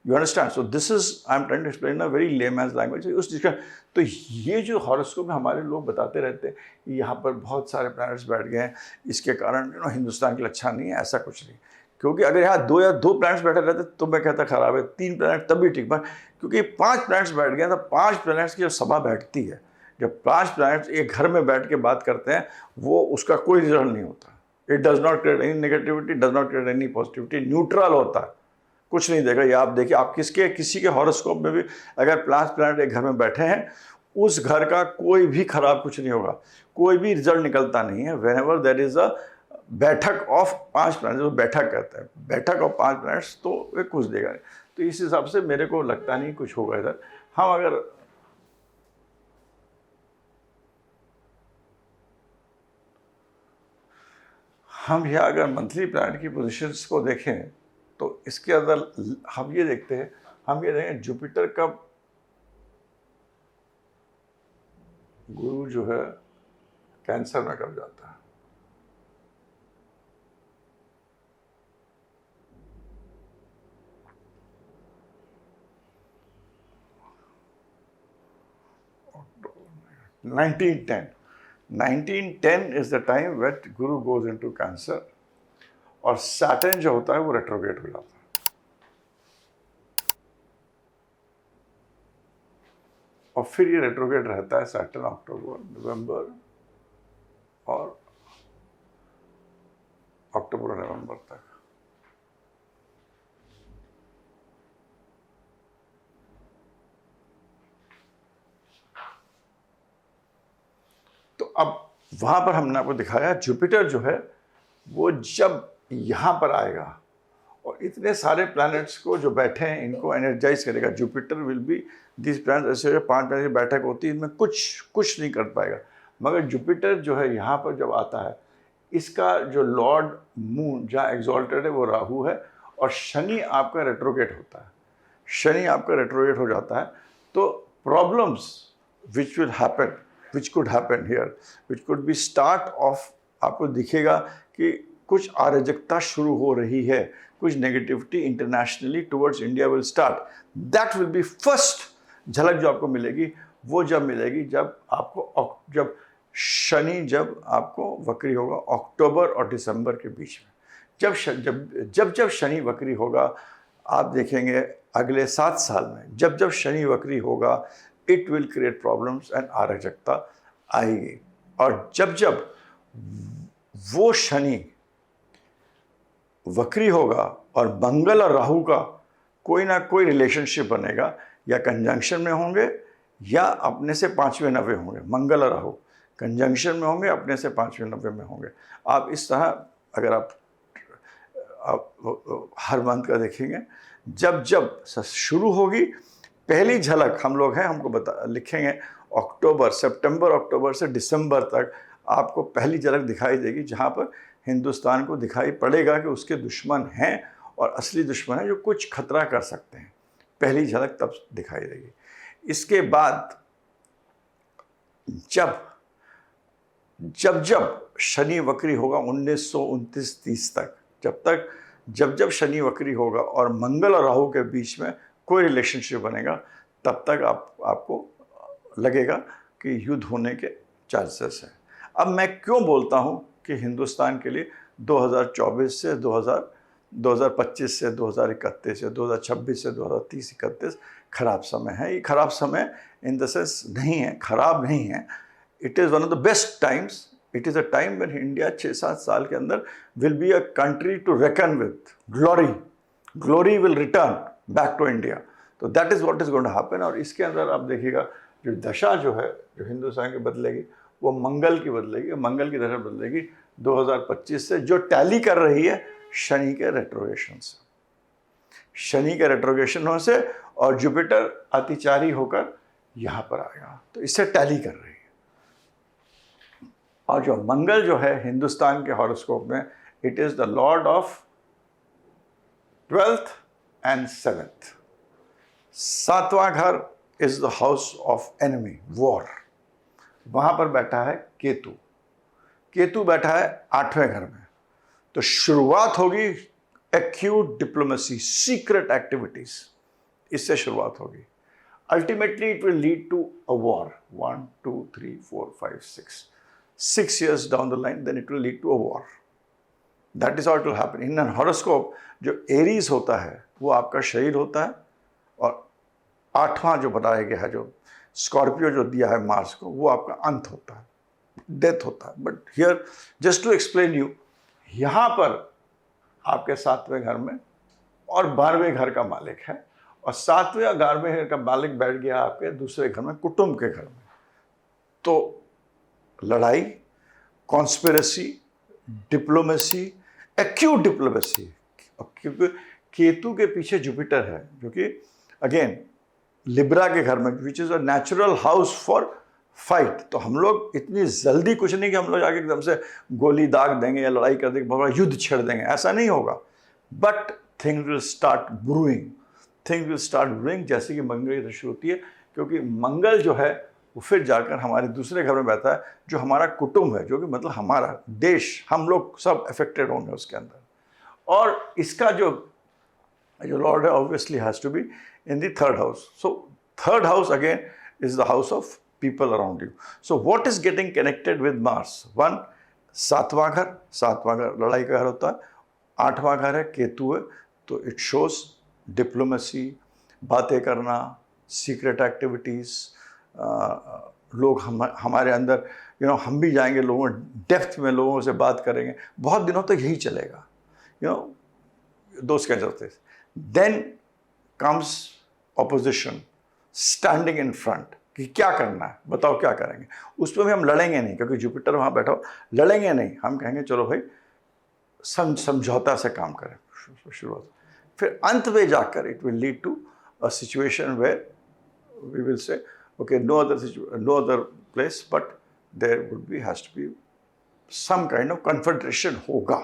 You understand? So this is, I'm trying to explain in a very layman's language. उस discussion, तो ये जो हॉरोस्कोप में हमारे लोग बताते रहते हैं कि यहाँ पर बहुत सारे प्लैनेट्स बैठ गए हैं, इसके कारण हिंदुस्तान के लिए अच्छा नहीं है, ऐसा कुछ नहीं। क्योंकि अगर यहाँ 2 प्लैनेट्स बैठे रहते तो मैं कहता खराब है, 3 प्लैनेट तब भी ठीक, पर क्योंकि 5 प्लैनेट्स बैठ गए तो 5 प्लैनेट्स की जो सभा बैठती है, जब 5 प्लैनेट्स एक घर में बैठ के बात करते हैं, वो उसका कोई रिजल्ट नहीं होता। It does not create any negativity, does not create any positivity, neutral होता है, कुछ नहीं देगा। ये आप देखिए, आप किसी के हॉरोस्कोप में भी अगर 5 प्लैनेट एक घर में बैठे हैं, उस घर का कोई भी खराब कुछ नहीं होगा, कोई भी रिजल्ट निकलता नहीं है। Whenever there is a बैठक ऑफ 5 प्लैनेट्स, जो बैठक कहते हैं, बैठक ऑफ 5 प्लैनेट्स, तो वे कुछ देगा नहीं। तो इस हिसाब से मेरे को लगता नहीं कुछ होगा इधर। हम अगर यहाँ अगर मंथली प्लैनेट की पोजीशंस को देखें तो इसके अंदर हम ये देखते हैं जुपिटर का गुरु जो है कैंसर में कब जाता है। (1910) 1910 is the time when Guru goes into Cancer, और सैटर्न जो होता है वो रेट्रोग्रेड हो जाता है। और फिर ये रेट्रोग्रेड रहता है सैटर्न अक्टूबर, नवंबर और नवंबर तक। तो अब वहां पर हमने आपको दिखाया जुपिटर जो है वो जब यहाँ पर आएगा और इतने सारे प्लैनेट्स को जो बैठे हैं इनको एनर्जाइज करेगा। Jupiter will be this planet, ऐसे 5 प्लैनेट की बैठक होती है, इनमें कुछ नहीं कर पाएगा। मगर जुपिटर जो है यहाँ पर जब आता है, इसका जो लॉर्ड मून जहाँ एग्जॉल्टेड है वो राहु है, और शनि आपका रेट्रोगेट होता है। शनि आपका रेट्रोगेट हो जाता है, तो problems which could happen here, which could be start of, आपको दिखेगा कि कुछ अराजकता शुरू हो रही है, कुछ negativity internationally towards India will start. That will B first झलक जो आपको मिलेगी। वो जब मिलेगी जब शनि जब आपको वक्री होगा अक्टूबर और दिसंबर के बीच में। जब शनि वक्री होगा, आप देखेंगे अगले 7 साल में जब शनि वक्री होगा, it will create problems and अराजकता आएगी। और जब वो शनि वक्री होगा और मंगल और राहु का कोई ना कोई रिलेशनशिप बनेगा, या कंजंक्शन में होंगे या अपने से 5वें 90 होंगे। मंगल और राहु कंजंक्शन में होंगे, अपने से 5वें 90 में होंगे। आप इस तरह अगर आप हर मंथ का देखेंगे, जब शुरू होगी पहली झलक हम लोग हैं, हमको लिखेंगे सितंबर अक्टूबर से दिसंबर तक आपको पहली झलक दिखाई देगी, जहाँ पर हिंदुस्तान को दिखाई पड़ेगा कि उसके दुश्मन हैं और असली दुश्मन हैं जो कुछ खतरा कर सकते हैं। पहली झलक तब दिखाई देगी। इसके बाद जब शनि वक्री होगा 1929-30 तक, जब शनि वक्री होगा और मंगल और राहु के बीच में कोई रिलेशनशिप बनेगा, तब तक आपको लगेगा कि युद्ध होने के चांसेस हैं। अब मैं क्यों बोलता हूं कि हिंदुस्तान के लिए 2024 से 2025 से 2031 से 2026 से 2030-31 खराब समय है। ये खराब समय इन द सेंस नहीं है, खराब नहीं है। It is one of the best times. It is a time when India 6-7 साल के अंदर will be a country to reckon with. Glory will return back to India. तो that is what is going to happen. और इसके अंदर आप देखिएगा जो दशा जो है, जो हिंदुस्तान की बदलेगी, वो मंगल की बदलेगी। मंगल की दशा बदलेगी 2025 से, जो टैली कर रही है शनि के रेट्रोगेशन से, शनि के रेट्रोगेशन से, और जुपिटर अतिचारी होकर यहाँ पर आएगा, तो इससे टैली कर रही है। और जो मंगल जो है हिंदुस्तान के हॉरोस्कोप में, it is the Lord of 12th and 7th। 7वां घर is the house of enemy, war. वहां पर बैठा है केतु बैठा है 8वें घर में। तो शुरुआत होगी एक्यूट डिप्लोमेसी, सीक्रेट एक्टिविटीज, इससे शुरुआत होगी। Ultimately it will lead to a war. 1 2 3 4 5 6 years down the line, then it will lead to a war. That is how it will happen. In an horoscope, जो Aries होता है वो आपका शरीर होता है, और 8वां जो बताया गया है, जो स्कॉर्पियो जो दिया है मार्स को, वो आपका अंत होता है, डेथ होता है। But here just to explain you, यहाँ पर आपके 7वें घर में और 12वें घर का मालिक है, और 7वें और 11वें घर का मालिक बैठ गया आपके दूसरे घर में, कुटुंब के घर में। तो लड़ाई, कॉन्स्पिरेसी, डिप्लोमेसी, एक्यूट डिप्लोमेसी, क्योंकि केतु के पीछे जुपिटर है, जो कि अगेन लिब्रा के घर में, which is a natural house for fight. तो हम लोग इतनी जल्दी कुछ नहीं कि हम लोग आगे एकदम से गोली दाग देंगे या लड़ाई कर देंगे, बहुत युद्ध छेड़ देंगे, ऐसा नहीं होगा। But things will start brewing, जैसे कि मंगल की दशा होती है, क्योंकि मंगल जो है वो फिर जाकर हमारे दूसरे घर में बैठा है, जो हमारा कुटुंब है, जो कि मतलब हमारा देश, हम लोग सब अफेक्टेड होंगे उसके अंदर। और इसका जो लॉर्ड है obviously has to be in the 3rd house. So 3rd house again is the house of people around you. So what is getting connected with Mars? 7वां घर लड़ाई का घर होता है, 8वां घर है केतु है, तो इट शोज डिप्लोमेसी, बातें करना, सीक्रेट एक्टिविटीज़। लोग हमारे अंदर हम भी जाएंगे, लोगों डेप्थ में लोगों से बात करेंगे, बहुत दिनों तक यही चलेगा, दोस्त कह जाते। Then comes opposition, standing in front, कि क्या करना है, बताओ क्या करेंगे। उसमें भी हम लड़ेंगे नहीं, क्योंकि जुपिटर वहाँ बैठा हो, लड़ेंगे नहीं। हम कहेंगे चलो भाई समझौता से काम करें शुरुआत। फिर अंत में जाकर it will lead to a situation where we will say okay, no other place, but there has to be some kind of confederation होगा।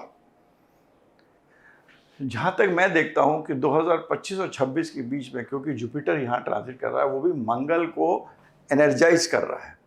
जहाँ तक मैं देखता हूँ कि 2025 और 26 के बीच में, क्योंकि जुपिटर यहाँ ट्रांजिट कर रहा है, वो भी मंगल को एनर्जाइज कर रहा है,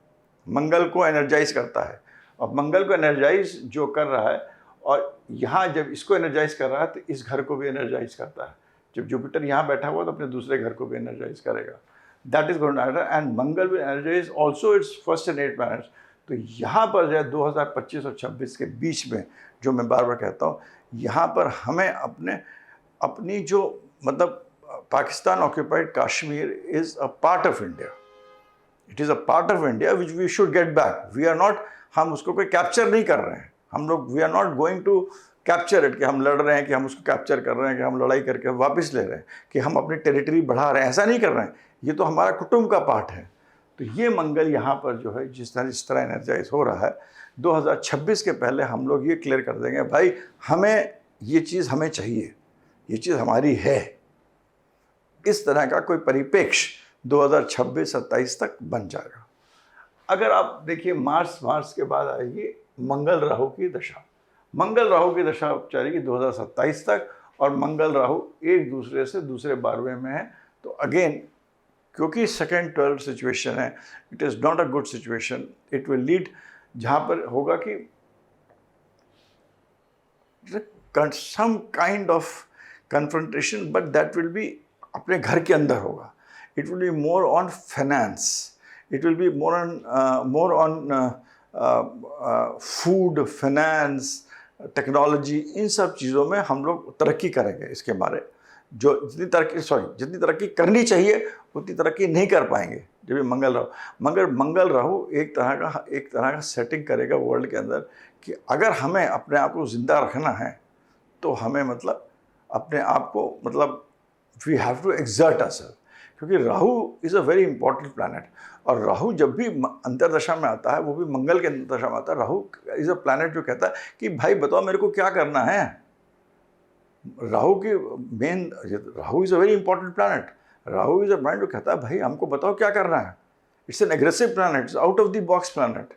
मंगल को एनर्जाइज करता है। और मंगल को एनर्जाइज जो कर रहा है, और यहाँ जब इसको एनर्जाइज कर रहा है, तो इस घर को भी एनर्जाइज करता है। जब जुपिटर यहाँ बैठा हुआ तो अपने दूसरे घर को भी एनर्जाइज करेगा। That is going to happen, and Mangal will energize also its 1st and 8th planets। तो यहाँ पर जो है 2025 और 26 के बीच में, जो मैं बार बार कहता हूँ, यहाँ पर हमें अपनी जो मतलब Pakistan occupied Kashmir is a part of India. It is a part of India which we should get back. We are not, हम उसको कोई कैप्चर नहीं कर रहे हैं, हम लोग we are not going to capture it, कि हम लड़ रहे हैं, कि हम उसको कैप्चर कर रहे हैं, कि हम लड़ाई करके वापस ले रहे हैं, कि हम अपनी टेरिटरी बढ़ा रहे हैं, ऐसा नहीं कर रहे हैं। ये तो हमारा कुटुंब का पार्ट है। तो ये मंगल यहाँ पर जो है जिस तरह एनर्जाइज हो रहा है, 2026 के पहले हम लोग ये क्लियर कर देंगे, भाई हमें ये चीज़ हमें चाहिए, ये चीज़ हमारी है। इस तरह का कोई परिप्रेक्ष्य 2026-27 तक बन जाएगा। अगर आप देखिए मार्च के बाद आएगी मंगल राहु की दशा। मंगल राहु की दशा चलेगी 2027 तक, और मंगल राहु एक दूसरे से दूसरे 12वें में है। तो अगेन क्योंकि सेकेंड 12 सिचुएशन है, it is not a good situation. It will lead, जहाँ पर होगा कि some kind of confrontation, but that will be अपने घर के अंदर होगा। It will be more on finance, it will be more on food, finance, technology, इन सब चीज़ों में हम लोग तरक्की करेंगे। इसके बारे जो जितनी तरक्की करनी चाहिए उतनी तरक्की नहीं कर पाएंगे जब ये मंगल राहु, मगर मंगल राहु एक तरह का सेटिंग करेगा वर्ल्ड के अंदर कि अगर हमें अपने आप को ज़िंदा रखना है तो हमें मतलब अपने आप को मतलब we have to exert ourself, क्योंकि Rahu is a very important planet. और राहु जब भी अंतरदशा में आता है, वो भी मंगल के अंतरदशा में आता है। राहु इज़ अ प्लैनेट जो कहता है कि भाई बताओ मेरे को क्या करना है। राहु की main, Rahu is a very important planet. Rahu is a planet जो कहता है भाई हमको बताओ क्या करना है। It's an aggressive planet, it's out of the box planet.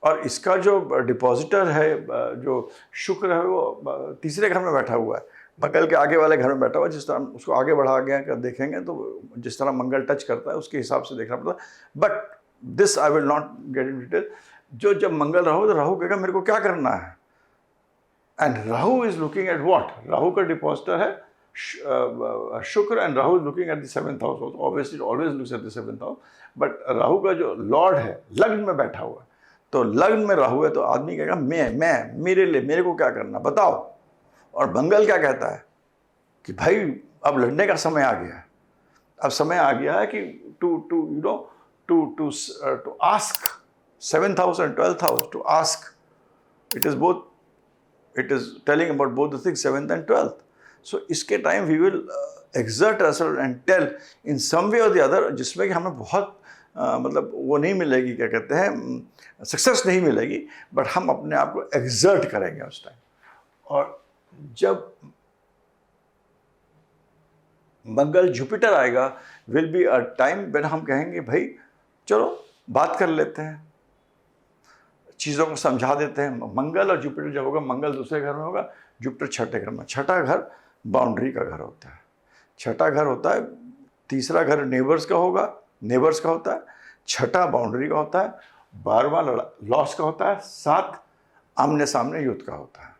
और इसका जो डिपॉजिटर है, जो शुक्र है, वो तीसरे घर में बैठा हुआ है, मंगल के आगे वाले घर में बैठा हुआ है। जिस तरह उसको आगे बढ़ा गया कर देखेंगे तो जिस तरह मंगल टच करता है उसके हिसाब से देखना पड़ता है। But this I will not get in detail. जो जब मंगल राहु, तो राहु कहेगा मेरे को क्या करना है। And Rahu is looking at what, Rahu का डिपॉजिटर है शुक्र, and Rahu is looking at the 7th house. Obviously always looks at the 7th house, but Rahu का जो लॉर्ड है लग्न में बैठा हुआ है। तो लग्न में राहु है तो आदमी कहेगा मैं मेरे लिए, मेरे को क्या करना बताओ। और मंगल क्या कहता है कि भाई अब लड़ने का समय आ गया है। अब समय आ गया है कि to ask 7th house and 12th house, to ask. It is both, it is telling about both the things 7th and 12th। So इसके time we will exert ourselves and tell in some way और the other, जिसमें कि हमें बहुत मतलब वो नहीं मिलेगी, क्या कहते हैं, सक्सेस नहीं मिलेगी, बट हम अपने आप को एक्सर्ट करेंगे उस टाइम। और जब मंगल जुपिटर आएगा will be a time when हम कहेंगे भाई चलो बात कर लेते हैं, चीज़ों को समझा देते हैं। मंगल और जुपिटर जब होगा, मंगल दूसरे घर में होगा, जुपिटर छठे घर में। छठा घर बाउंड्री का घर होता है, छठा घर होता है। तीसरा घर नेबर्स का होगा, नेबर्स का होता है। छठा बाउंड्री का होता है। 12वां लॉस का होता है। 7 आमने सामने युद्ध का होता है।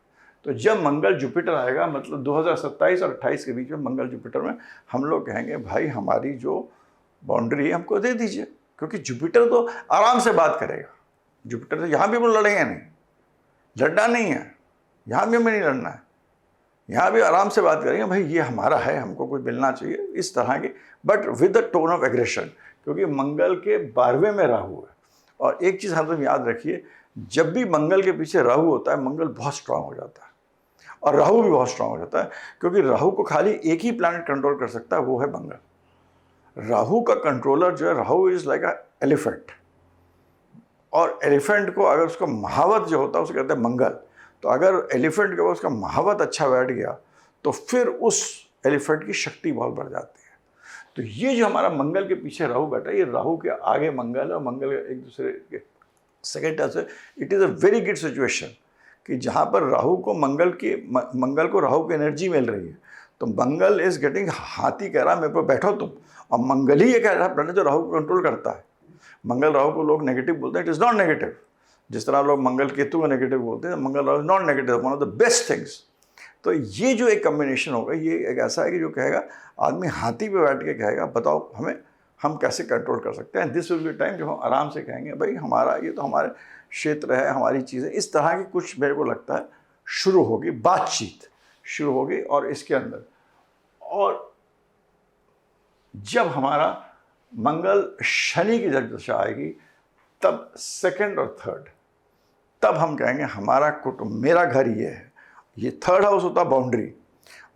तो जब मंगल जुपिटर आएगा, मतलब 2027 और 28 के बीच में मंगल जुपिटर में, हम लोग कहेंगे भाई हमारी जो बाउंड्री है हमको दे दीजिए, क्योंकि जुपिटर तो आराम से बात करेगा। जुपिटर तो यहाँ भी हम लड़ेंगे नहीं, लड़ना नहीं है, यहाँ भी हमें नहीं लड़ना है, यहाँ भी आराम से बात करेंगे भाई ये हमारा है, हमको कुछ मिलना चाहिए, इस तरह की, but with the tone of aggression, क्योंकि मंगल के 12वें में राहु है। और एक चीज़ हम लोग याद रखिए, जब भी मंगल के पीछे राहु होता है, मंगल बहुत स्ट्रांग हो जाता है और राहु भी बहुत स्ट्रांग हो जाता है, क्योंकि राहु को खाली एक ही प्लैनेट कंट्रोल कर सकता है, वो है मंगल। राहु का कंट्रोलर जो है, Rahu is like a elephant, और एलिफेंट को अगर उसका महावत जो होता है उसे कहते हैं मंगल। तो अगर एलिफेंट के ऊपर उसका महावत अच्छा बैठ गया तो फिर उस एलिफेंट की शक्ति बहुत बढ़ जाती है। तो ये जो हमारा मंगल के पीछे राहु बैठा है, ये राहु के आगे मंगल है और मंगल एक दूसरे के सेकेंड टाइम से, it is a very good situation कि जहाँ पर राहु को मंगल को राहु की एनर्जी मिल रही है। तो मंगल इज गेटिंग, हाथी कह रहा है मेरे पर बैठो तुम, और मंगल ही ये कह रहा है प्लैनेट जो राहु को कंट्रोल करता है। मंगल राहु को लोग नेगेटिव बोलते हैं, इट इज़ नॉट नेगेटिव। जिस तरह लोग मंगल केतु को नेगेटिव बोलते हैं, Mangal Rahu is not negative, one of the best things. तो ये जो एक कम्बिनेशन होगा, ये एक ऐसा है कि जो कहेगा, आदमी हाथी पे बैठ के कहेगा बताओ हम कैसे कंट्रोल कर सकते हैं। दिस विल बी टाइम जब हम आराम से कहेंगे भाई हमारा ये तो हमारे क्षेत्र है, हमारी चीज़ें, इस तरह की कुछ मेरे को लगता है शुरू होगी, बातचीत शुरू होगी। और इसके अंदर, और जब हमारा मंगल शनि की जब दशा आएगी, तब सेकंड और थर्ड, तब हम कहेंगे हमारा कुटुंब, मेरा घर ये है। ये थर्ड हाउस होता है बाउंड्री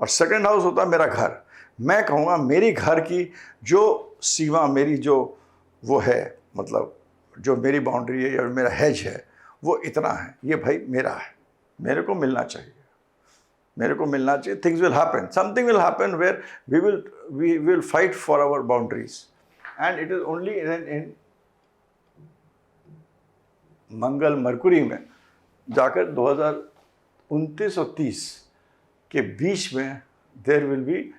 और सेकंड हाउस होता है मेरा घर। मैं कहूँगा मेरी घर की जो सीमा, मेरी जो वो है, मतलब जो मेरी बाउंड्री है या मेरा हेज है, वो इतना है, ये भाई मेरा है, मेरे को मिलना चाहिए, मेरे को मिलना चाहिए। Things will happen, something will happen where we will fight for our boundaries. And it is only in Mangal Mercury में जाकर 2029 और 30 के बीच में there will be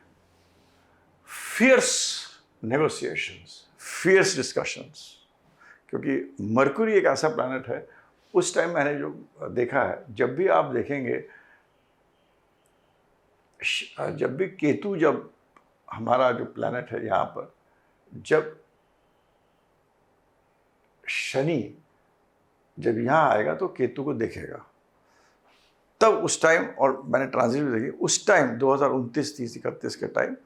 fierce negotiations, fierce discussions, क्योंकि मरकुरी एक ऐसा प्लैनेट है, उस टाइम मैंने जो देखा है, जब भी आप देखेंगे, जब भी केतु, जब हमारा जो प्लैनेट है यहाँ पर, जब शनि जब यहाँ आएगा तो केतु को देखेगा, तब उस टाइम, और मैंने ट्रांजिट भी देखी, उस टाइम 2029, 30, 31 के टाइम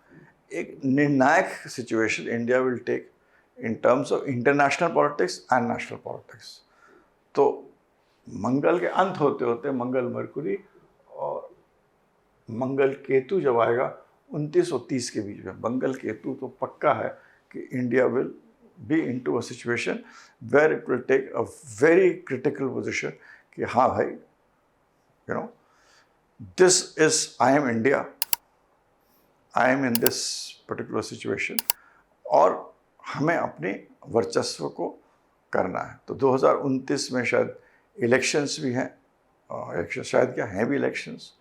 एक निर्णायक situation India will take in terms of international politics and national politics. तो मंगल के अंत होते होते मंगल मरकुरी और मंगल केतु जब आएगा 29 और 30 के बीच में, मंगल केतु तो पक्का है कि India will be into a situation where it will take a very critical position कि हाँ भाई, you know, this is, I am India, I am in this particular situation, और हमें अपने वर्चस्व को करना है। तो 2029 में शायद इलेक्शंस भी हैं, इलेक्शन शायद क्या हैं भी इलेक्शंस,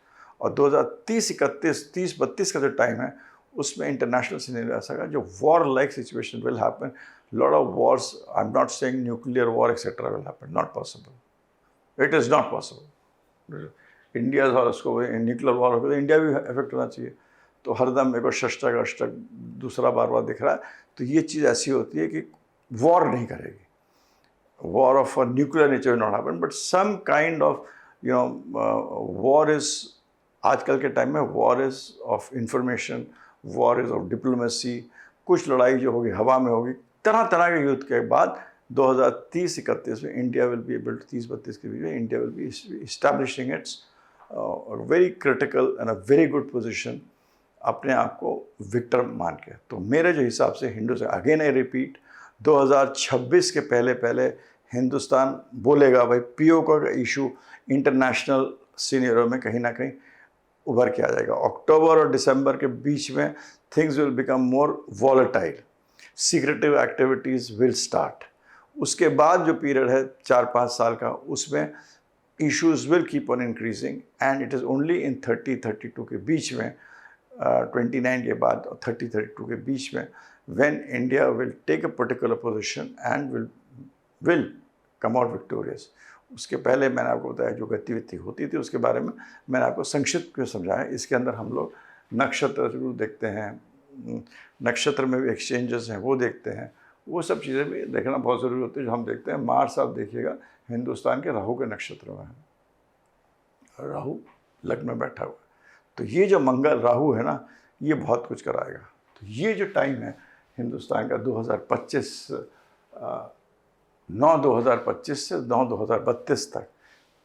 और 2030, 31, 30, 32 का जो टाइम है, उसमें इंटरनेशनल सिनेरियो ऐसा है जो war like situation will happen, lot of wars, I'm not saying nuclear war etc will happen, not possible, it is not possible। India और उसको न्यूक्लियर वॉर होगा तो इंडिया भी इफेक्ट होना चाहिए। तो हरदम मेरे को षष्टक अष्टक दूसरा बार बार दिख रहा है, तो ये चीज़ ऐसी होती है कि वॉर नहीं करेगी, war of nuclear nature not happen, but some kind of you know war is, आजकल के टाइम में war is of information, war is of diplomacy, कुछ लड़ाई जो होगी हवा में होगी, तरह तरह के युद्ध के बाद 2030-31 में India will be able to, 30-32 के बीच में India will be establishing its very critical and a very good position, अपने आप को विक्टर मान के। तो मेरे जो हिसाब से हिंदुस्तान, अगेन आई रिपीट, 2026 के पहले पहले हिंदुस्तान बोलेगा भाई पीओ का इशू इंटरनेशनल सीनियरों में कहीं ना कहीं उभर के आ जाएगा। अक्टूबर और दिसंबर के बीच में things will become more volatile, secretive activities will start. उसके बाद जो पीरियड है 4-5 साल का, उसमें issues will keep on increasing, and it is only in 30-32 के बीच में, 29 के बाद 30-32 के बीच में, when India will take a particular position and will come out victorious. उसके पहले मैंने आपको बताया जो गतिविधि होती थी उसके बारे में मैंने आपको संक्षिप्त में समझाया। इसके अंदर हम लोग नक्षत्र जरूर देखते हैं, नक्षत्र में भी एक्सचेंजेस हैं वो देखते हैं, वो सब चीज़ें भी देखना बहुत ज़रूरी होती है। जो हम देखते हैं, मार्स आप देखिएगा हिंदुस्तान के राहु के नक्षत्र में है, राहु लग्न में बैठा हुआ है। तो ये जो मंगल राहु है ना, ये बहुत कुछ कराएगा। तो ये जो टाइम है हिंदुस्तान का 2025 9/2025 से 9/2032 तक,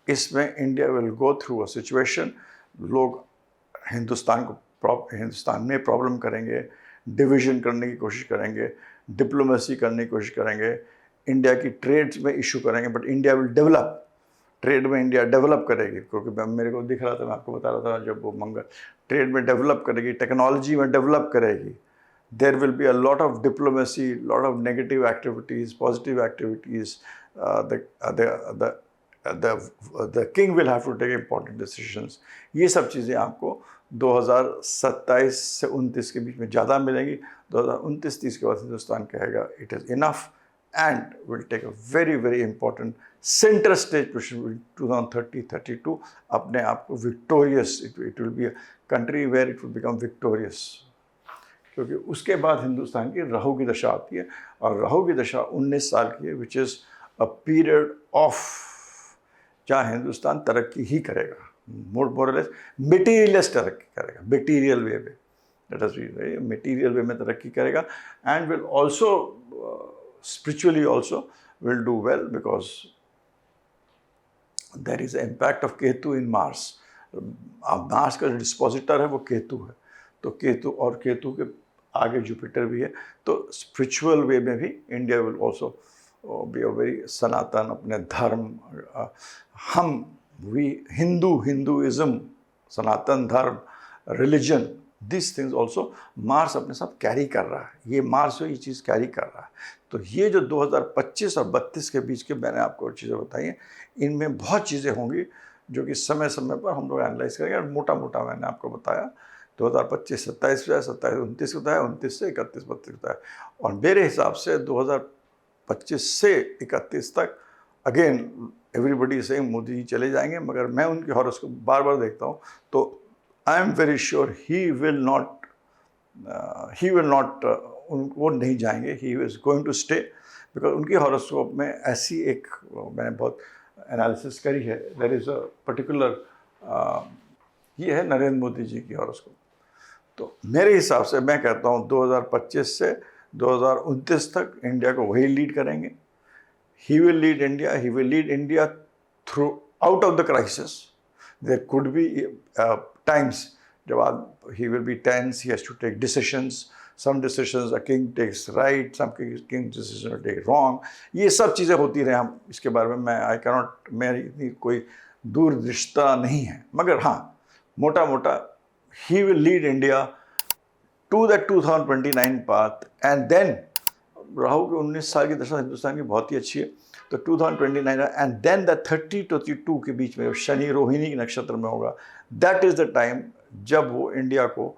इसमें India will go through a situation, लोग हिंदुस्तान में प्रॉब्लम करेंगे, डिवीजन करने की कोशिश करेंगे, डिप्लोमेसी करने की कोशिश करेंगे, इंडिया की ट्रेड में इशू करेंगे, but India will develop, trade में इंडिया डेवलप करेगी, क्योंकि मेरे को दिख रहा था, मैं आपको बता रहा था, जब वो मंगल ट्रेड में डेवलप करेगी, टेक्नोलॉजी में डेवलप करेगी, there will be a lot of diplomacy, lot of negative activities, positive activities. The king will have to take important decisions. ये सब चीज़ें आपको 2027 से 29 के बीच में ज़्यादा मिलेंगी। 2029-30 के बाद हिंदुस्तान कहेगा it is enough and will take a very very important center stage position 2030-32 अपने आप को victorious, it will be a country where it will become victorious, क्योंकि उसके बाद हिंदुस्तान की राहु की दशा आती है, और राहु की दशा 19 साल की है, which is a period of जहाँ हिंदुस्तान तरक्की ही करेगा, मोरलेस मटेरियलिस्ट तरक्की करेगा, मटेरियल वे में, दैट इज मटेरियल वे में तरक्की करेगा, and will also spiritually also will do well, because there is impact of Ketu in Mars. Mars का जो डिस्पोजिटर है वो केतु है, तो केतु और केतु के आगे जुपिटर भी है। तो स्पिरिचुअल वे में भी India will also be a very Sanatan, अपने धर्म, हम Hinduism, Sanatan Dharma, religion, this things also Mars अपने साथ कैरी कर रहा है, ये मार्स जो ये चीज़ कैरी कर रहा है। तो ये जो 2025 और 32 के बीच के मैंने आपको चीज़ें बताई हैं, इनमें बहुत चीज़ें होंगी जो कि समय समय पर हम लोग एनालाइज करेंगे। और मोटा मोटा मैंने आपको बताया 2025 27 से 27 29 को बताया, 29 से 31 32 बताया। और मेरे हिसाब से 2025 से 31 तक अगेन एवरीबडी से मोदी जी चले जाएंगे, मगर मैं उनके हॉरोस्कोप बार बार देखता हूँ तो I am very sure he will not वो नहीं जाएंगे, he is going to stay, because उनकी हॉरोस्कोप में ऐसी एक मैंने बहुत एनालिसिस करी है। देयर इज़ अ पर्टिकुलर ये है नरेंद्र मोदी जी की हॉरोस्कोप। तो मेरे हिसाब से मैं कहता हूँ 2025 से 2029 तक इंडिया को वही लीड करेंगे। He will lead India. He will lead India through out of the crisis. There could be times जब he will be tense. He has to take decisions. Some decisions a king takes right. Some king decisions will take wrong. ये सब चीज़ें होती रहे, हम इसके बारे में मैं I cannot, मेरी इतनी कोई दूरदृष्टा नहीं है, मगर हाँ मोटा मोटा he will lead India to that 2029 path, and then Rahu के 19 साल की दशा हिंदुस्तान की बहुत ही अच्छी है, तो 2029 एंड देन द 30-32 के बीच में शनि रोहिणी के नक्षत्र में होगा। दैट इज़ द टाइम जब वो इंडिया को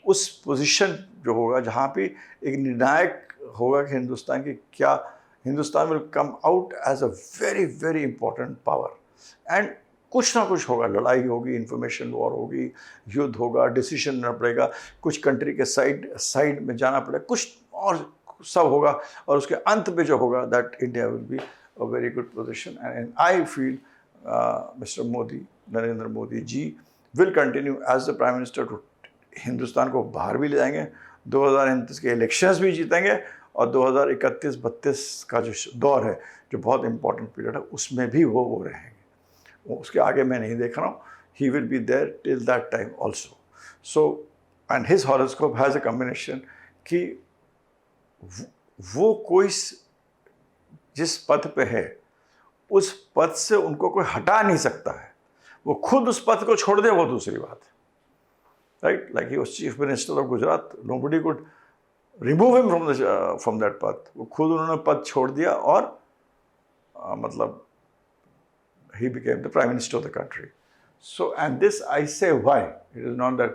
उस पोजीशन जो होगा जहाँ पे एक निर्णायक होगा कि हिंदुस्तान की क्या, Hindustan will come out as a very very important power, and कुछ ना कुछ होगा, लड़ाई होगी, इंफॉर्मेशन वॉर होगी, युद्ध होगा, डिसीजन लेना पड़ेगा, कुछ कंट्री के साइड में जाना पड़ेगा, कुछ और सब होगा, और उसके अंत में जो होगा that India will be a very good position. And I feel mister Modi, Narendra Modi ji will continue as the prime minister too, Hindustan को बाहर भी ले जाएंगे, 2029 के इलेक्शंस भी जीतेंगे, और 2031-32 का जो दौर है जो बहुत इंपॉर्टेंट पीरियड है उसमें भी वो रहेंगे। उसके आगे मैं नहीं देख रहा हूँ। He will be there till that time also. So and his horoscope has a combination कि वो कोई जिस पद पे है उस पद से उनको कोई हटा नहीं सकता है, वो खुद उस पद को छोड़ दे वो दूसरी बात है, right. Like he was chief minister of Gujarat, nobody could remove him from that पद, वो खुद उन्होंने पद छोड़ दिया और मतलब he became the prime minister of the country. So, and this I say why, it is not that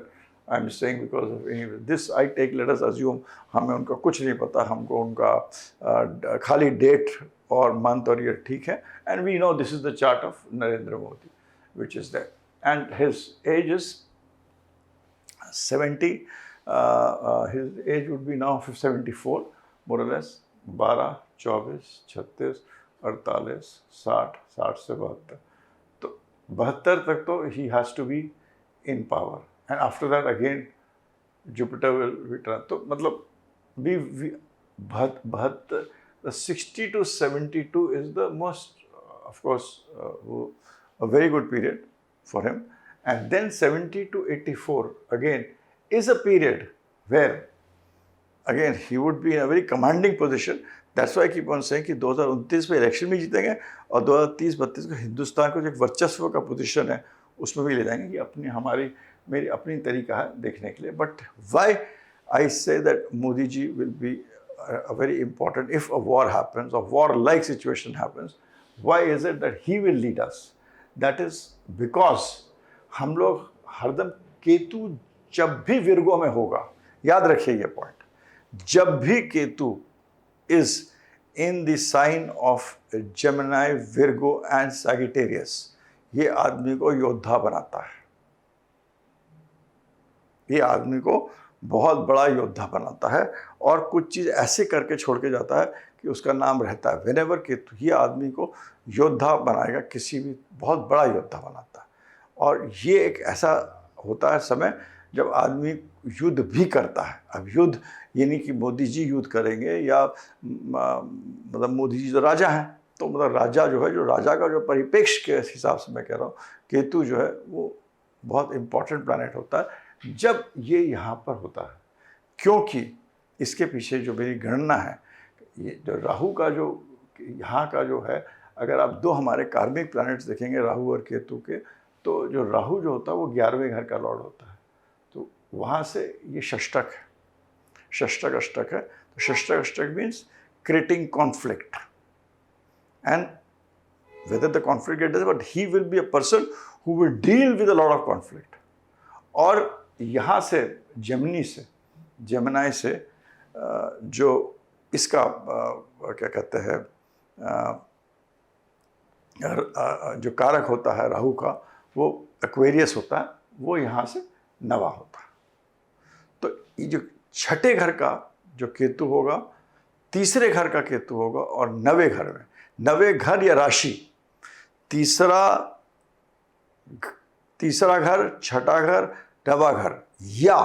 I am saying because of any, this I take, let us assume हमें उनका कुछ नहीं पता, हमको उनका खाली डेट और month और ईयर ठीक है, and we know this is the chart of Narendra Modi which is there, and his age is 70, his age would be now 74 more or less, 12, 24, 36, 48, 60, 60 से 72, तो 72 तक तो he has to be in power, and after that again Jupiter will return, तो मतलब we 72, the 60 to 72 is the most of course a very good period for him, and then 70 to 84 again is a period where again he would be in a very commanding position. That's why I keep on saying कि 2029 में election भी जीतेंगे और 2030-32 को हिंदुस्तान को जो एक वर्चस्व का पोजीशन है उसमें भी ले जाएंगे, कि अपनी हमारी मेरी अपनी तरीका है देखने के लिए। But why I say that Modi ji will be a very important, if a war happens, a war-like situation happens, why is it that he will lead us? That is because हम लोग हरदम केतु जब भी विर्गो में होगा, याद रखिए ये पॉइंट, जब भी Ketu is in the sign of Gemini, Virgo and Sagittarius, ये आदमी को योद्धा बनाता है, ये आदमी को बहुत बड़ा योद्धा बनाता है और कुछ चीज़ ऐसे करके छोड़ के जाता है कि उसका नाम रहता है। व्हेनेवर केतु ये आदमी को योद्धा बनाएगा, किसी भी बहुत बड़ा योद्धा बनाता है, और ये एक ऐसा होता है समय जब आदमी युद्ध भी करता है। अब युद्ध ये नहीं कि मोदी जी युद्ध करेंगे या मतलब मोदी जी जो राजा हैं, तो मतलब राजा जो है, जो राजा का जो परिप्रेक्ष्य के हिसाब से मैं कह रहा हूँ, केतु जो है वो बहुत इम्पॉर्टेंट प्लैनेट होता है जब ये यहाँ पर होता है, क्योंकि इसके पीछे जो मेरी गणना है, ये जो राहु का जो यहाँ का जो है, अगर आप दो हमारे कार्मिक प्लैनेट्स देखेंगे राहु और केतु के, तो जो राहु जो होता है वो 11वें घर का लॉर्ड होता है। तो वहाँ से ये षष्टक है, षष्टक अष्टक है। तो षष्टक अष्टक means creating conflict, and whether the conflict gets, but he will be a person who will deal with a lot of conflict. और यहाँ से जेमिनी से जो इसका क्या कहते हैं जो कारक होता है राहु का, वो एक्वेरियस होता है, वो यहाँ से नवा होता है। तो ये जो छठे घर का जो केतु होगा, तीसरे घर का केतु होगा, और नवे घर में, नवे घर या राशि, तीसरा घर, छठा घर, नवा घर, या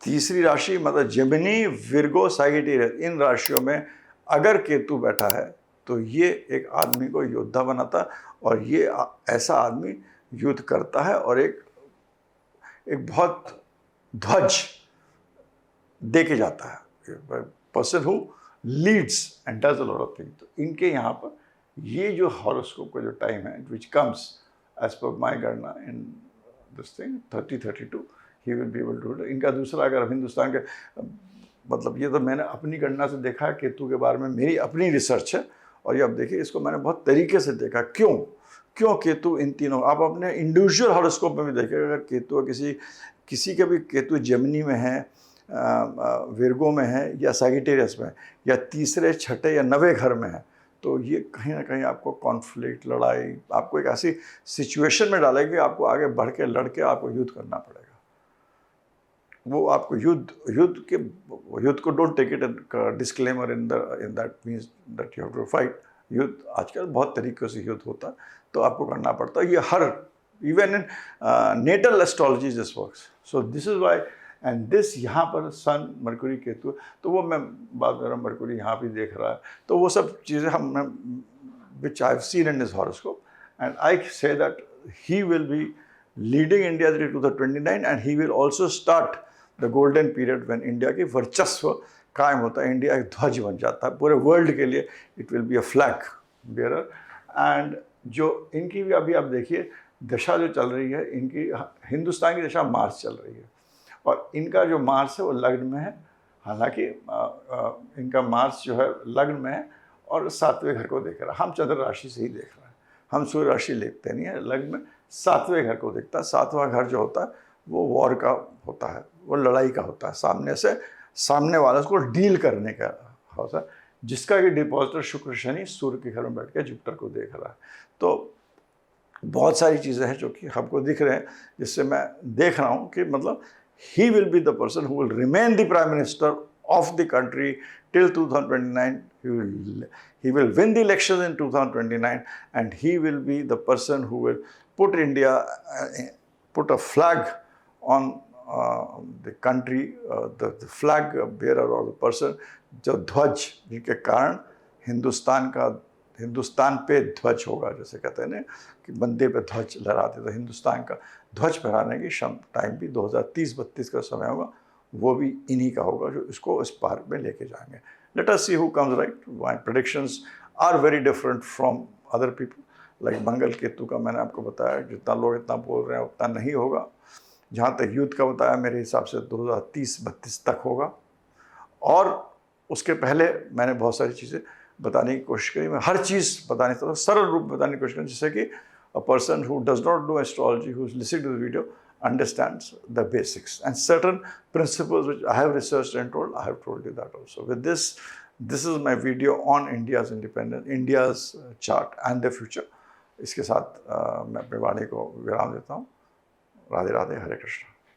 तीसरी राशि मतलब जेमिनी, विर्गो, सैजिटेरियस, इन राशियों में अगर केतु बैठा है तो ये एक आदमी को योद्धा बनाता है, और ये ऐसा आदमी युद्ध करता है और एक बहुत ध्वज दे के जाता है, person who Leeds and does a lot of things. तो इनके यहाँ पर ये जो हॉरोस्कोप का जो टाइम है, which comes as per my गणना in this thing 30-32, he will be able to do. इनका दूसरा, अगर हिंदुस्तान के मतलब, ये तो मैंने अपनी गणना से देखा है, केतु के बारे में मेरी अपनी रिसर्च है, और ये अब देखिए इसको मैंने बहुत तरीके से देखा। क्यों केतु इन तीनों, आप अपने इंडिविजुअल हॉरोस्कोप में भी देखें, अगर केतु किसी के भी केतु जेमिनी में है, विर्गो में है, या सैजिटेरियस में, या तीसरे, छठे या नवे घर में है, तो ये कहीं ना कहीं आपको कॉन्फ्लिक्ट, लड़ाई, आपको एक ऐसी सिचुएशन में डालेगी, आपको आगे बढ़ के लड़ के आपको युद्ध करना पड़ेगा। वो आपको युद्ध को don't take it disclaimer in that means that you have to fight. युद्ध आजकल बहुत तरीक़ों से युद्ध होता है, तो आपको करना पड़ता है। ये हर even in natal astrology this works, so this is why. And this यहाँ पर सन, मरकुरी, केतु, तो वो मैं बात कर रहा हूँ, मरकुरी यहाँ भी देख रहा है, तो वो सब चीज़ें हमने which I have seen in this horoscope, and I say that he will be leading India to the 29, and he will also start the golden period when India की वर्चस्व कायम होता है, इंडिया एक ध्वज बन जाता है पूरे वर्ल्ड के लिए, it will be a flag bearer. And जो इनकी भी अभी आप देखिए दशा जो चल रही है, इनकी हिंदुस्तान की दशा मार्च चल रही है, और इनका जो मार्स है वो लग्न में है। हालांकि इनका मार्स जो है लग्न में है और 7वें घर को देख रहा है। हम चंद्र राशि से ही देख रहे हैं, हम सूर्य राशि देखते नहीं है, लग्न में 7वें घर को देखता है। 7वां घर जो होता है वो वॉर का होता है, वो लड़ाई का होता है, सामने वाले को डील करने का होता है, जिसका कि डिपॉजिटर शुक्र शनि सूर्य के घर में बैठ के जुपिटर को देख रहा है। तो बहुत सारी चीज़ें हैं जो कि हमको दिख रहे हैं, जिससे मैं देख रहा हूँ कि मतलब he will be the person who will remain the prime minister of the country till 2029. He will win the elections in 2029, and he will be the person who will put put a flag on the country, the flag bearer or the person, जो ध्वज, जिनके कारण हिंदुस्तान पे ध्वज होगा, जैसे कहते हैं ना कि बंदे पे ध्वज लहराते, तो हिंदुस्तान का ध्वज फहराने की टाइम भी 2030-32 का समय होगा, वो भी इन्हीं का होगा जो इसको इस पार में लेके जाएंगे। Let us see who comes right. My predictions are very different from other people. Like Mangal Ketu का मैंने आपको बताया, जितना लोग इतना बोल रहे हैं उतना नहीं होगा। जहाँ तक युद्ध का बताया, मेरे हिसाब से 2030-32 तक होगा, और उसके पहले मैंने बहुत सारी चीज़ें बताने की कोशिश करी। मैं हर चीज़ बताने की, सरल रूप बताने की कोशिश करी, जिससे कि a person who does not know astrology, who is listening to the video, understands the basics and certain principles which I have researched and told. I have told you that also. With this is my video on India's independence, India's chart and the future. इसके साथ मैं अपने वाणी को विराम देता हूँ। राधे राधे, हरे कृष्ण।